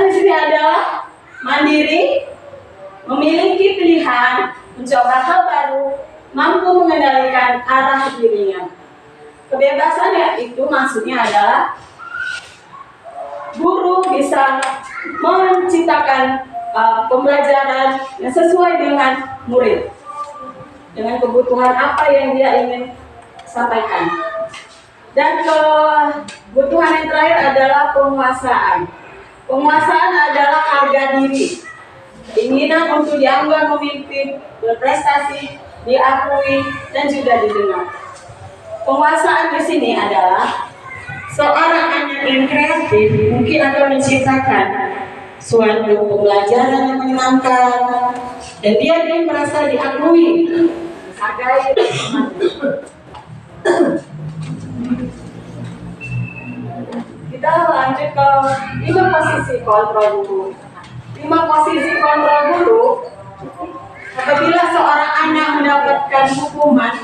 di sini adalah mandiri, memiliki pilihan, mencoba hal baru, mampu mengendalikan arah dirinya. Kebebasan ya, itu maksudnya adalah guru bisa menciptakan pembelajaran yang sesuai dengan murid, dengan kebutuhan apa yang dia ingin sampaikan. Dan kebutuhan yang terakhir adalah penguasaan. Penguasaan adalah harga diri, keinginan untuk dianggap memimpin, berprestasi, diakui, dan juga didengar. Penguasaan di sini adalah seorang anak yang kreatif mungkin akan menciptakan suatu pembelajaran yang menyenangkan, dan dia merasa diakui, dihargai. Kita lanjut ke 5 posisi kontrol guru. 5 posisi kontrol guru. Apabila seorang anak mendapatkan hukuman,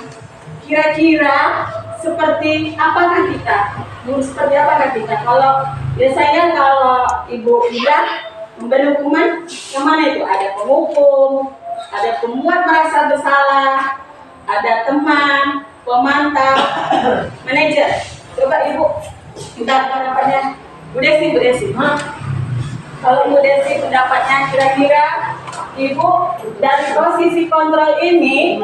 kira-kira seperti apakah kita? Seperti apakah kita? Kalau biasanya kalau ibu bilang memberi hukuman, yang mana itu? Ada penghukum, ada pembuat merasa bersalah, ada teman, pemantau, manajer. Coba ibu minta pendapatnya. Bu Desi. Kalau Bu Desi pendapatnya, kira-kira ibu dari posisi kontrol ini,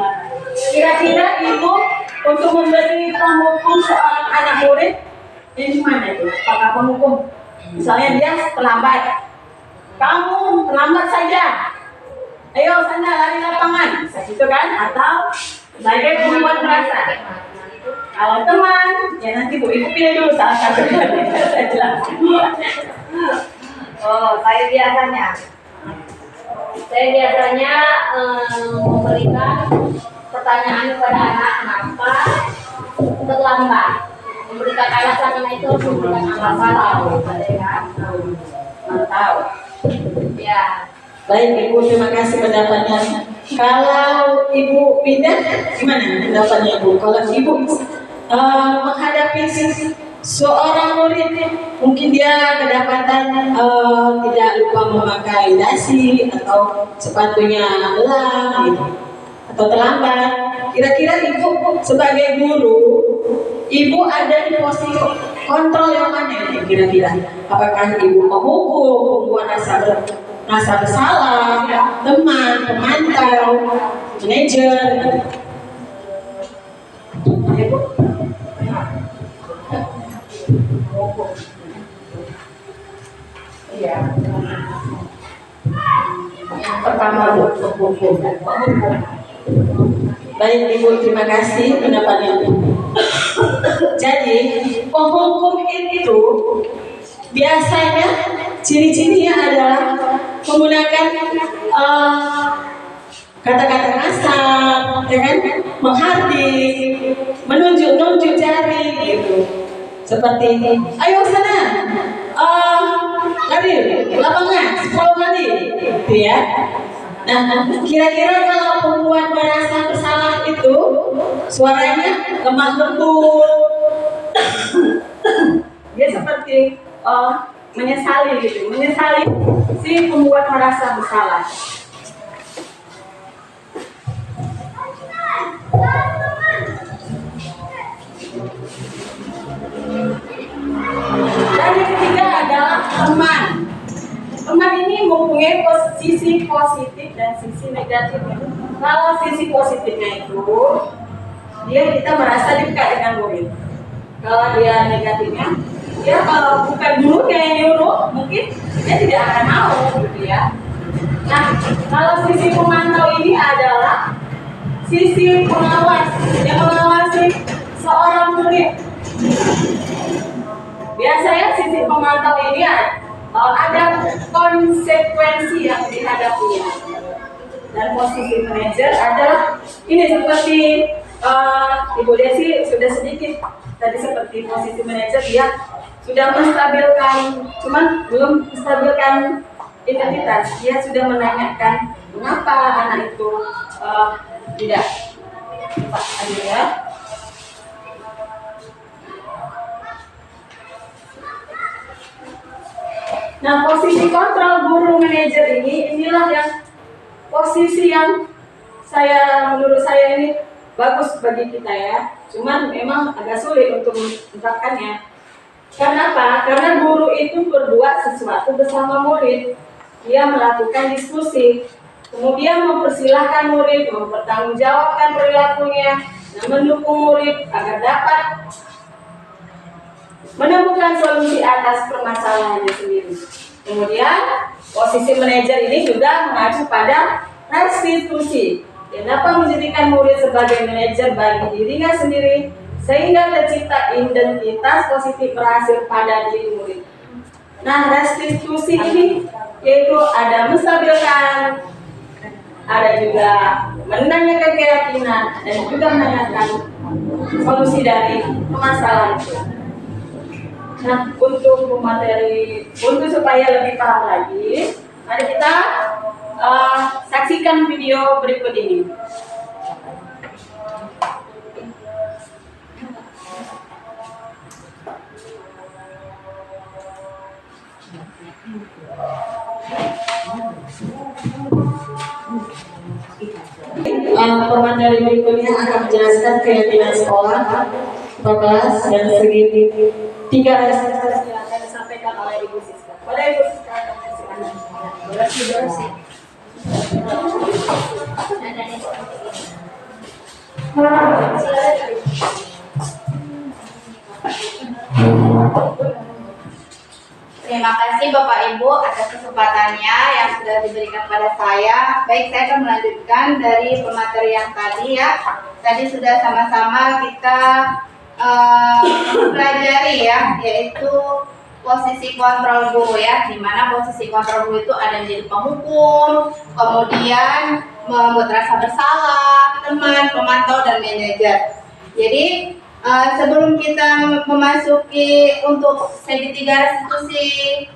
kira-kira ibu untuk memberi penghukum seorang anak murid ini mana itu? Apakah penghukum? Misalnya dia terlambat, kamu terlambat saja, ayo sana lari lapangan, bisa gitu kan? Atau sebagai pembuat merasa. Kalau teman, ya nanti Bu Ibu pilih dulu salah satu yang saya jelaskan. Oh, saya biasanya memberikan pertanyaan kepada anak, kenapa terlambat, memberikan alasan karena itu harus memberikan alasan, ya. Mantap. Ya. Baik Ibu, terima kasih pendapatnya. Kalau Ibu pindah, gimana pendapatnya Ibu? Kalau Ibu menghadapi seorang murid, mungkin dia kedapatan tidak lupa memakai dasi atau sepatunya belang gitu, atau terlambat. Kira-kira Ibu sebagai guru, Ibu ada di posisi kontrol yang mana kira-kira? Apakah Ibu menghukum, membuat rasa bersalah, teman, pemantau, manajer? Ibu? Iya. Yang pertama hukum. Baik Ibu, terima kasih pendapatnya. Jadi penghukum itu biasanya ciri-cirinya adalah menggunakan kata-kata kasar, ya kan? Menghardik, menunjuk jari gitu. Seperti ayo sana, lari lapangan 10 kali, gitu ya. Nah, kira-kira kalau pembuat merasa bersalah itu suaranya lemah lembut, dia seperti menyesali si pembuat merasa bersalah. Dan yang ketiga adalah teman. Teman ini mempunyai sisi positif dan sisi negatif. Kalau sisi positifnya itu, kita merasa dekat dengan murid. Kalau dia negatifnya, kalau bukan gurunya yang nyuruh, mungkin dia tidak akan mau, gitu ya. Nah, kalau sisi pemantau ini adalah sisi pengawas yang mengawasi seorang murid. Biasanya sisi pemantau ini ada konsekuensi diskriminasi yang dihadapinya. Dan posisi manajer adalah ini seperti Ibu Desi sudah sedikit tadi seperti posisi manajer dia sudah menstabilkan, cuman belum menstabilkan identitas. Dia sudah menanyakan mengapa anak itu tidak adil ya. Nah, posisi kontrol guru manajer inilah yang posisi yang menurut saya ini bagus bagi kita ya. Cuman memang agak sulit untuk menerapkannya. Karena apa? Karena guru itu berbuat sesuatu bersama murid. Dia melakukan diskusi, kemudian mempersilahkan murid mempertanggungjawabkan perilakunya dan mendukung murid agar dapat menemukan solusi atas permasalahannya sendiri. Kemudian posisi manajer ini juga mengacu pada restitusi yang dapat menjadikan murid sebagai manajer bagi dirinya sendiri sehingga tercipta identitas positif berhasil pada diri murid. Nah, restitusi ini yaitu ada menstabilkan, ada juga menanyakan keyakinan dan juga menanyakan solusi dari permasalahan itu. Nah, untuk supaya lebih paham lagi, mari kita saksikan video berikut ini. Pemateri berikutnya akan menjelaskan keyakinan sekolah, kelas dan segi 3 realisasi yang akan disampaikan oleh Ibu Siska. Pada Ibu Siska akan silakan. Bersih. Terima kasih Bapak Ibu atas kesempatannya yang sudah diberikan pada saya. Baik, saya akan melanjutkan dari pemateri yang tadi ya. Tadi sudah sama-sama kita pelajari ya, yaitu posisi kontrol guru ya, di mana posisi kontrol guru itu ada menjadi penghukum, kemudian membuat rasa bersalah, teman, pemantau, dan manajer. Jadi sebelum kita memasuki untuk segitiga restitusi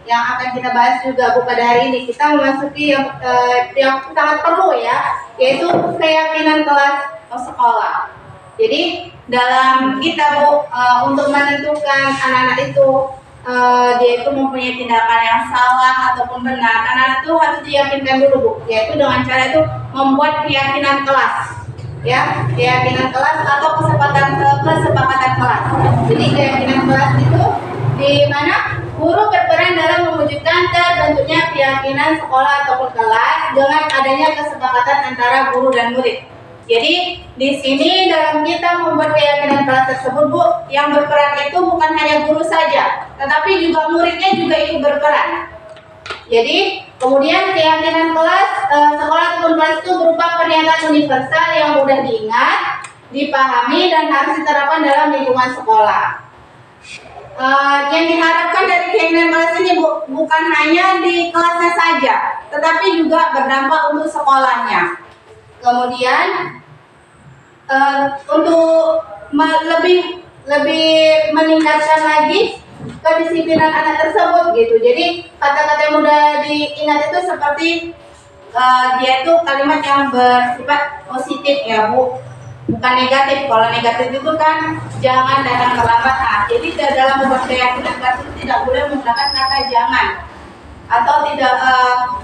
yang akan kita bahas juga pada hari ini, kita memasuki yang sangat perlu ya, yaitu keyakinan kelas sekolah. Jadi dalam kita untuk menentukan anak-anak itu dia itu mempunyai tindakan yang salah ataupun benar, anak-anak itu harus diyakinkan dulu Bu, yaitu dengan cara itu membuat keyakinan kelas. Ya, keyakinan kelas atau kesepakatan kelas. Jadi keyakinan kelas itu di mana guru berperan dalam mewujudkan terbentuknya keyakinan sekolah ataupun kelas dengan adanya kesepakatan antara guru dan murid. Jadi di sini dalam kita membuat keyakinan kelas tersebut Bu, yang berperan itu bukan hanya guru saja, tetapi juga muridnya juga ikut berperan. Jadi kemudian keyakinan kelas sekolah ataupun kelas itu berupa pernyataan universal yang mudah diingat, dipahami dan harus diterapkan dalam lingkungan sekolah. Yang diharapkan dari keyakinan kelas ini bukan hanya di kelasnya saja, tetapi juga berdampak untuk sekolahnya. Kemudian untuk lebih meningkatkan lagi kedisiplinan anak tersebut gitu. Jadi kata-kata yang mudah diingat itu seperti dia itu kalimat yang bersifat positif ya Bu, bukan negatif. Kalau negatif itu kan jangan datang terlambat. Jadi dalam membuat keyakinan kelas itu tidak boleh menggunakan kata jangan atau tidak.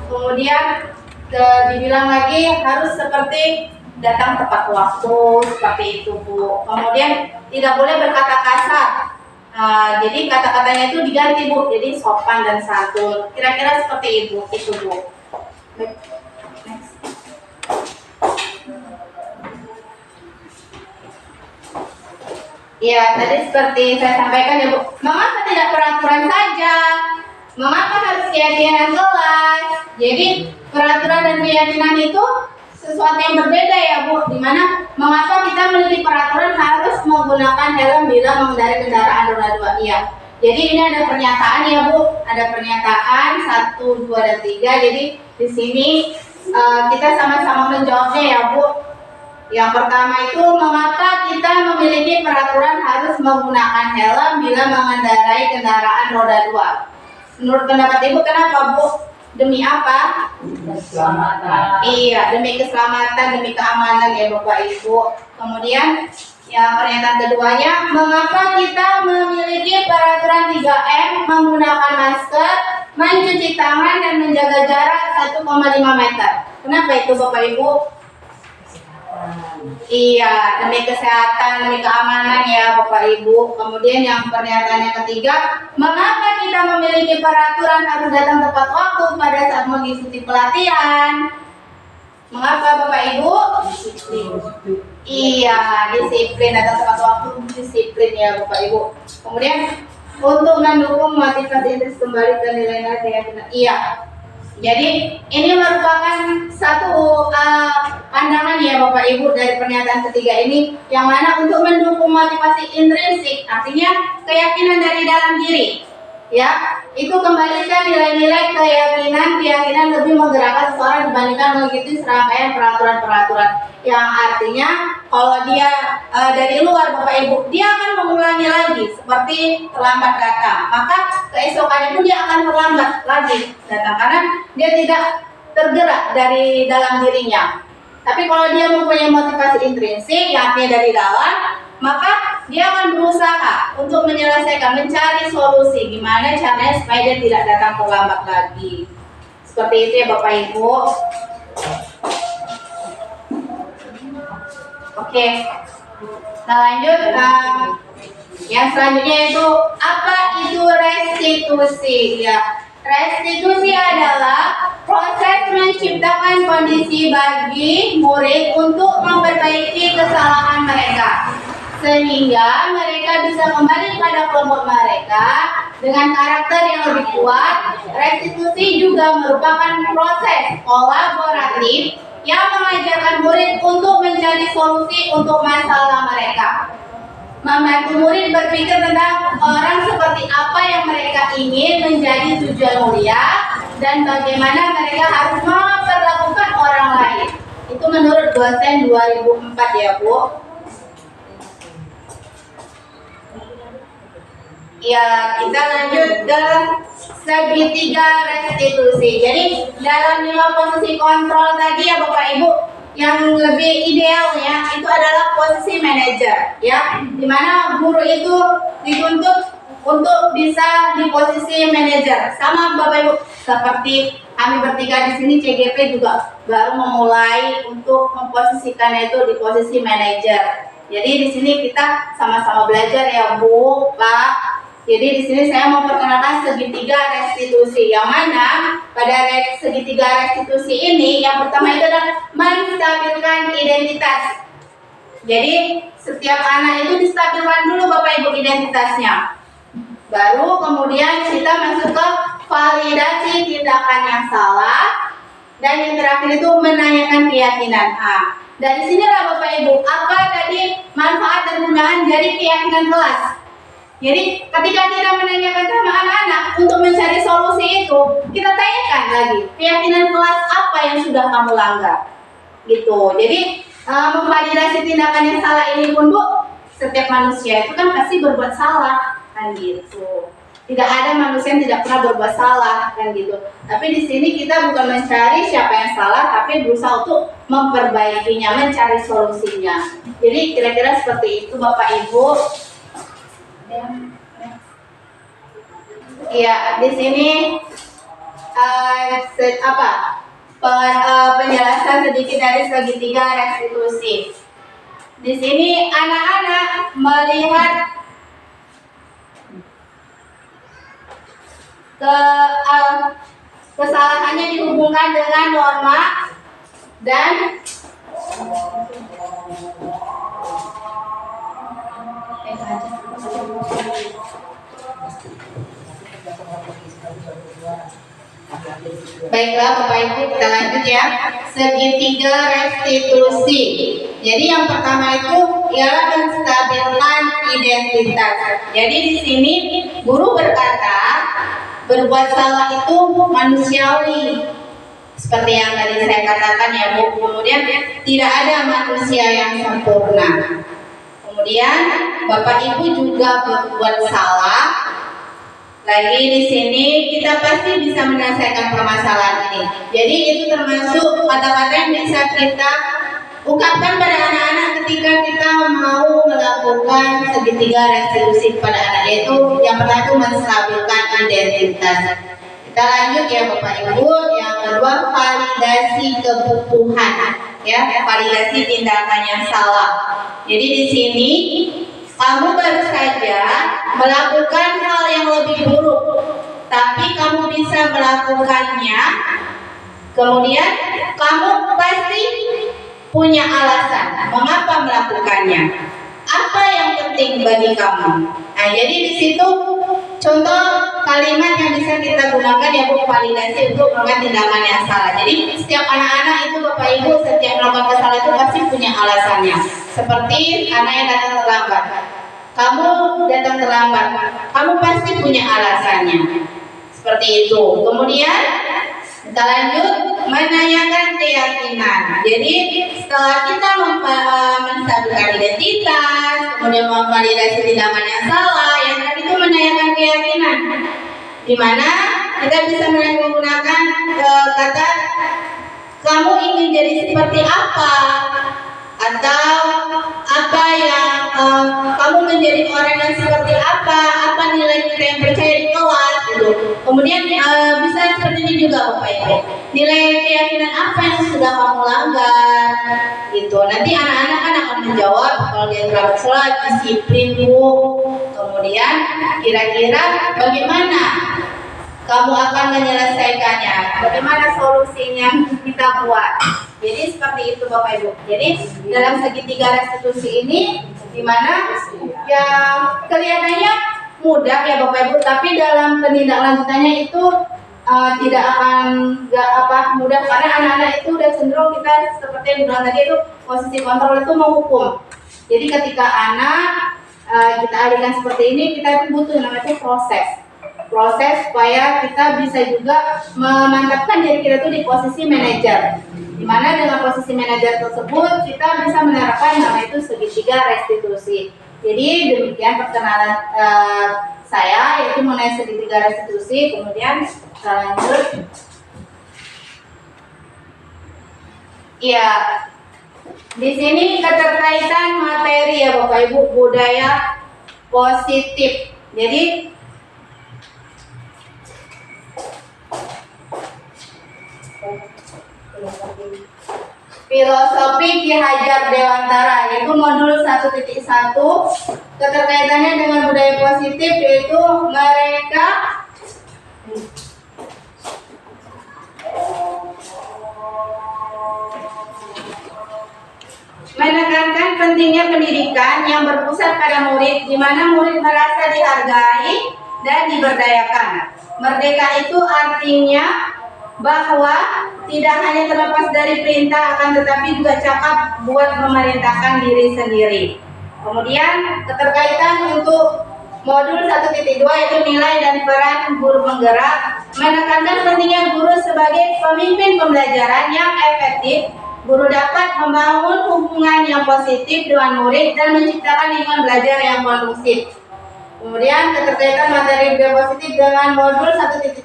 Kemudian dibilang lagi harus seperti datang tepat waktu, seperti itu Bu. Kemudian tidak boleh berkata kasar. Jadi kata-katanya itu diganti Bu, jadi sopan dan santun. Kira-kira seperti itu Bu. Next. Ya, tadi seperti saya sampaikan ya Bu. Mengapa tidak peraturan saja? Mengapa harus keyakinan kelas? Jadi peraturan dan keyakinan itu sesuatu yang berbeda ya Bu, dimana mengapa kita memiliki peraturan harus menggunakan helm bila mengendarai kendaraan roda 2? Iya, Jadi ini ada pernyataan ya Bu, ada pernyataan 1, 2, dan 3. Jadi di sini kita sama-sama menjawabnya ya Bu. Yang pertama itu, mengapa kita memiliki peraturan harus menggunakan helm bila mengendarai kendaraan roda 2? Menurut pendapat Ibu kenapa Bu? Demi apa? Keselamatan. Iya, demi keselamatan, demi keamanan ya Bapak Ibu. Kemudian yang pernyataan keduanya, mengapa kita memiliki peraturan 3M menggunakan masker, mencuci tangan, dan menjaga jarak 1,5 meter? Kenapa itu Bapak Ibu? Iya, demi kesehatan, demi keamanan ya Bapak Ibu. Kemudian yang pernyataan yang ketiga, mengapa kita memiliki peraturan harus datang tepat waktu pada saat mengikuti pelatihan? Mengapa Bapak Ibu? Iya, disiplin, datang tepat waktu, disiplin ya Bapak Ibu. Kemudian untuk mendukung motivasi terus kembali ke nilai-nilai keyakinan. Iya. Jadi ini merupakan satu pandangan ya Bapak Ibu dari pernyataan ketiga ini, yang mana untuk mendukung motivasi intrinsik, artinya keyakinan dari dalam diri. Ya, itu kembalikan nilai-nilai keyakinan lebih menggerakkan seseorang dibandingkan mengikuti serangkaian peraturan-peraturan. Yang artinya kalau dia dari luar Bapak Ibu, dia akan mengulangi lagi seperti terlambat datang, maka keesokannya pun dia akan terlambat lagi datang karena dia tidak tergerak dari dalam dirinya. Tapi kalau dia mempunyai motivasi intrinsik yang artinya dari dalam, maka dia akan berusaha untuk menyelesaikan, mencari solusi gimana caranya supaya dia tidak datang terlambat lagi. Seperti itu ya Bapak Ibu. Oke, nah lanjut. Yang selanjutnya itu, apa itu restitusi? Ya, restitusi adalah proses menciptakan kondisi bagi murid untuk memperbaiki kesalahan mereka, sehingga mereka bisa kembali pada kelompok mereka dengan karakter yang lebih kuat. Restitusi juga merupakan proses kolaboratif yang mengajarkan murid untuk mencari solusi untuk masalah mereka, membantu murid berpikir tentang orang seperti apa yang mereka ingin menjadi tujuan mulia, dan bagaimana mereka harus memperlakukan orang lain. Itu menurut dosen 2004 ya Bu. Ya, kita lanjut ke segitiga restitusi. Jadi dalam 5 posisi kontrol tadi ya Bapak Ibu, yang lebih idealnya itu adalah posisi manajer ya, dimana guru itu dituntut untuk bisa di posisi manajer. Sama Bapak Ibu, seperti kami bertiga di sini CGP juga baru memulai untuk memposisikannya itu di posisi manajer. Jadi di sini kita sama-sama belajar ya Bu, Pak. Jadi di sini saya mau perkenalkan segitiga restitusi, yang mana pada segitiga restitusi ini yang pertama itu adalah menstabilkan identitas. Jadi setiap anak itu distabilkan dulu Bapak Ibu identitasnya. Baru kemudian kita masuk ke validasi tindakan yang salah, dan yang terakhir itu menanyakan keyakinan. Dari sinilah Bapak Ibu, apa tadi manfaat dan gunaan dari keyakinan kelas. Jadi ketika kita menanyakan sama anak-anak untuk mencari solusi itu, kita tanyakan lagi keyakinan kelas apa yang sudah kamu langgar, gitu. Jadi memvalidasi tindakan yang salah ini pun Bu, setiap manusia itu kan pasti berbuat salah, kan gitu. Tidak ada manusia yang tidak pernah berbuat salah, kan gitu. Tapi di sini kita bukan mencari siapa yang salah, tapi berusaha untuk memperbaikinya, mencari solusinya. Jadi kira-kira seperti itu Bapak Ibu. Iya, di sini penjelasan sedikit dari segitiga restitusi. Di sini anak-anak melihat kesalahannya dihubungkan dengan norma dan baiklah Bapak Ibu, kita lanjut ya. Segitiga restitusi. Jadi yang pertama itu ialah menstabilkan identitas. Jadi di sini guru berkata berbuat salah itu manusiawi. Seperti yang tadi saya katakan ya Bu. Kemudian tidak ada manusia yang sempurna. Kemudian Bapak Ibu juga berbuat salah. Lagi di sini kita pasti bisa menyelesaikan permasalahan ini. Jadi itu termasuk kata-kata yang bisa kita ungkapkan pada anak-anak ketika kita mau melakukan segitiga restitusi kepada anak, yaitu yang pertama itu menstabilkan identitas. Kita lanjut ya Bapak Ibu. Yang kedua, validasi kebutuhan, ya, validasi tindakan yang salah. Jadi di sini kamu baru saja melakukan hal yang lebih buruk, tapi kamu bisa melakukannya. Kemudian kamu pasti punya alasan mengapa melakukannya. Apa yang penting bagi kamu? Nah, jadi di situ contoh kalimat yang bisa kita gunakan ya Bu, validasi untuk melakukan tindakan yang salah. Jadi setiap anak-anak itu Bapak Ibu setiap melakukan kesalahan itu pasti punya alasannya. Seperti anak yang datang terlambat. Kamu datang terlambat, kamu pasti punya alasannya. Seperti itu. Kemudian kita lanjut menanyakan keyakinan. Jadi setelah kita menstabilkan identitas, kemudian memvalidasi tindakan yang salah, yang tadi itu menanyakan keyakinan, di mana kita bisa menggunakan kata kamu ingin jadi seperti apa, atau apa yang kamu menjadi orang yang seperti apa nilai kita yang percaya di kelas gitu. Kemudian bisa seperti ini juga Bapak Ibu, nilai keyakinan apa yang sudah kamu langgar gitu. Nanti anak-anak kan akan menjawab kalau dia telah sholat, disiplin Bu. Kemudian kira-kira bagaimana kamu akan menyelesaikannya, bagaimana solusinya kita buat. Jadi seperti itu Bapak Ibu. Jadi dalam segitiga restitusi ini dimana ya kelihatannya mudah ya Bapak Ibu, tapi dalam penindaklanjutannya itu tidak akan mudah, karena anak-anak itu udah cenderung kita seperti yang bilang tadi itu posisi kontrol itu menghukum. Jadi ketika anak kita alihkan seperti ini, kita butuh namanya proses supaya kita bisa juga memantapkan diri kita tuh di posisi manajer, dimana dengan posisi manajer tersebut kita bisa menerapkan nama itu segitiga restitusi. Jadi demikian perkenalan saya yaitu mengenai segitiga restitusi. Kemudian kita lanjut. Iya, di sini keterkaitan materi ya Bapak Ibu, budaya positif. Jadi filosofi Ki Hajar Dewantara, yaitu modul 1.1, keterkaitannya dengan budaya positif, yaitu mereka menekankan pentingnya pendidikan yang berpusat pada murid, di mana murid merasa dihargai dan diberdayakan. Merdeka itu artinya bahwa tidak hanya terlepas dari perintah, akan tetapi juga cakap buat memerintahkan diri sendiri. Kemudian keterkaitan untuk modul 1.2 yaitu nilai dan peran guru penggerak, menekankan pentingnya guru sebagai pemimpin pembelajaran yang efektif. Guru dapat membangun hubungan yang positif dengan murid dan menciptakan lingkungan belajar yang kondusif. Kemudian keterkaitan materi budaya positif dengan modul 1.3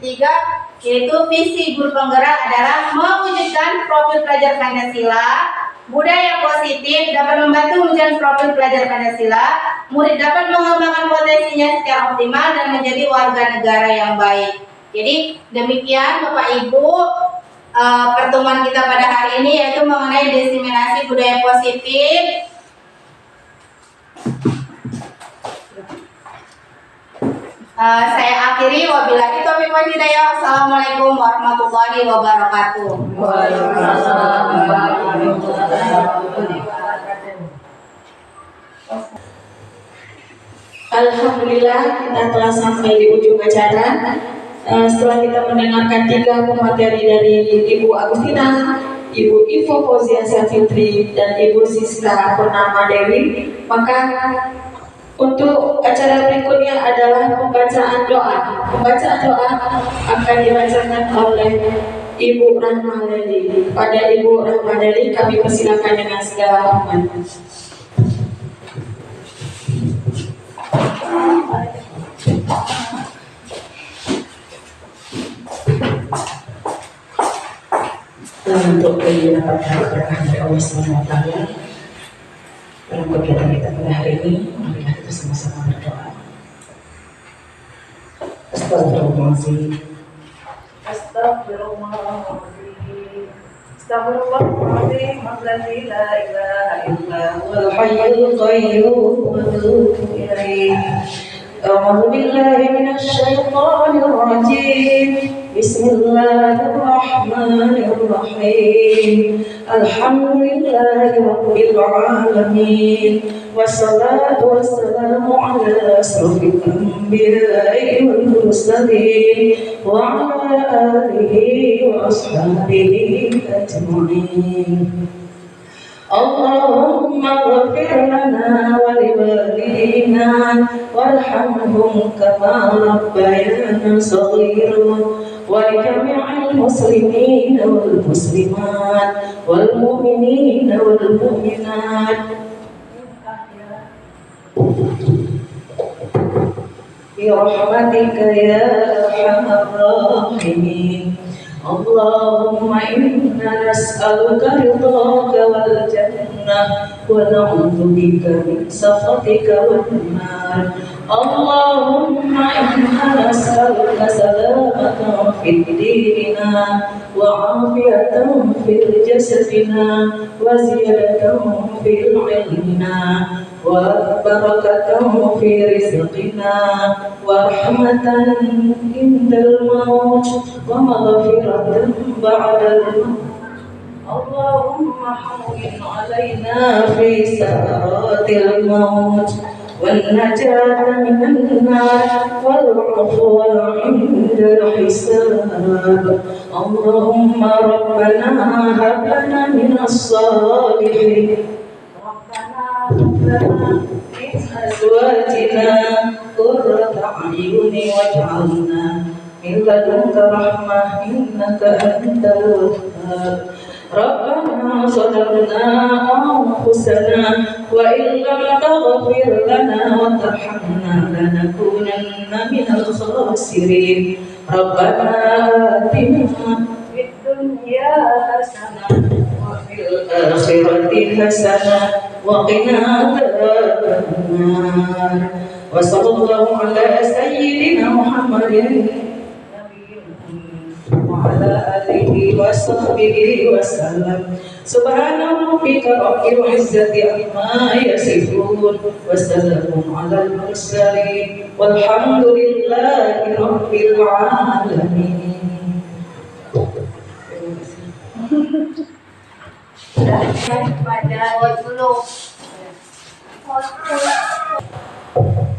yaitu visi guru penggerak adalah mewujudkan profil pelajar Pancasila. Budaya positif dapat membantu mewujudkan profil pelajar Pancasila. Murid dapat mengembangkan potensinya secara optimal dan menjadi warga negara yang baik. Jadi demikian Bapak Ibu pertemuan kita pada hari ini, yaitu mengenai diseminasi budaya positif. Saya akhiri, wabillahi taufiq wal hidayah. Wassalamualaikum warahmatullahi wabarakatuh. Alhamdulillah, kita telah sampai di ujung acara. Setelah kita mendengarkan 3 pemateri dari Ibu Agustina Ibu Ivo Fauziah Fitri dan Ibu Siska Purnama Dewi. Maka untuk acara berikutnya adalah pembacaan doa. Pembacaan doa akan dibacakan oleh Ibu Rahmadeli. Pada Ibu Rahmadeli kami persilakan dengan segala hormat. Untuk mendapatkan berkah dari Allah SWT dalam kegiatan kita pada hari ini, marilah kita sama-sama berdoa. Astagfirullahaladzim. Astagfirullahaladzim. Astagfirullahaladzim. Alladzi la ilaha illa huwal Hayyul Qayyum wa atubu ilaih. A'udzu billahi minasy syaithanir rajim. Bismillahirrahmanirrahim. Alhamdulillahi rabbil alamin. Wassalatu wassalamu ala asrofil anbiya'i wal mursalin wa ala alihi wa ashabihi ajma'in. Allahumma ghafir lana wa liwalidina warhamhum kama rabbayana shaghira wa lijami'il muslimina wal muslimat wal mu'minina wal mu'minat bi rahmatika ya arhamar rahimin. Allahumma inna nas'aluka ridhaka wal jannah wa na'udzu bika min sakhatika wan nar. Allahumma inna nas'aluka salamatan fid dinina wa 'afiyatan fil jasadina wa ziyadatan fil 'ilmina wa barakatan fi rizqina wa rahmatan indal maut wa maghfiratan ba'dal maut. Allahumma hawwin 'alaina fi sakaratil maut wan najata minan nar wal 'afwa 'indal hisab. Allahumma rabbana hab lana minas salihin azwajina qurrata a'yuni waj'alna min ladunka rahmah innaka antal wahhab. Rabbana zalamna anfusana wa in lam taghfir lana wa tarhamna lanakunanna minal khasirin. Rabbana atina fid dunya hasanah wa fil akhirati hasanah wa qina adzabannar. Wa sallallahu ala sayyidina Muhammadin wa ala alihi wa sahbihi wa sallam. Subhana rabbika rabbil izzati amma yasifun wa salamun alal mursalin walhamdulillahi rabbil alamin.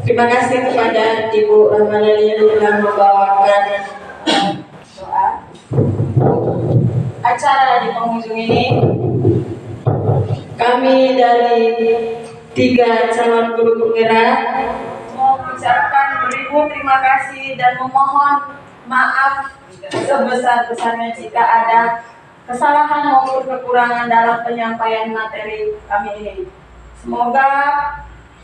Terima kasih kepada Ibu Rahmadeli yang telah membawakan doa. Acara di penghujung ini kami dari 3 calon guru penggerak mau mengucapkan beribu terima kasih dan memohon maaf sebesar-besarnya jika ada kesalahan maupun kekurangan dalam penyampaian materi kami ini. Semoga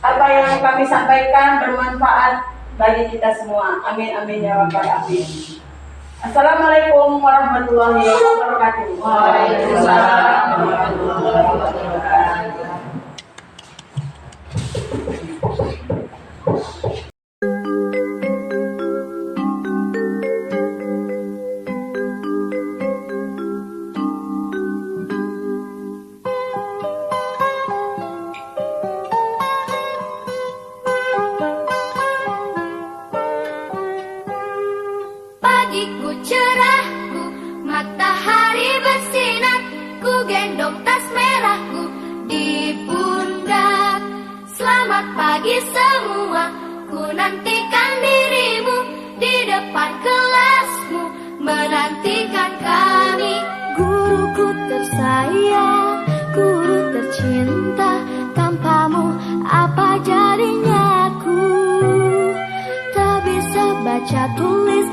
apa yang kami sampaikan bermanfaat bagi kita semua. Amin amin ya rabbal alamin. Assalamualaikum warahmatullahi wabarakatuh. Waalaikumsalam warahmatullahi wabarakatuh. Pagiku cerahku, matahari bersinar, ku gendong tas merahku di pundak. Selamat pagi semua, ku nantikan dirimu di depan kelasmu, menantikan kami. Guruku tersayang, guru tercinta. Tanpamu apa jadinya aku? Tak bisa baca tulis,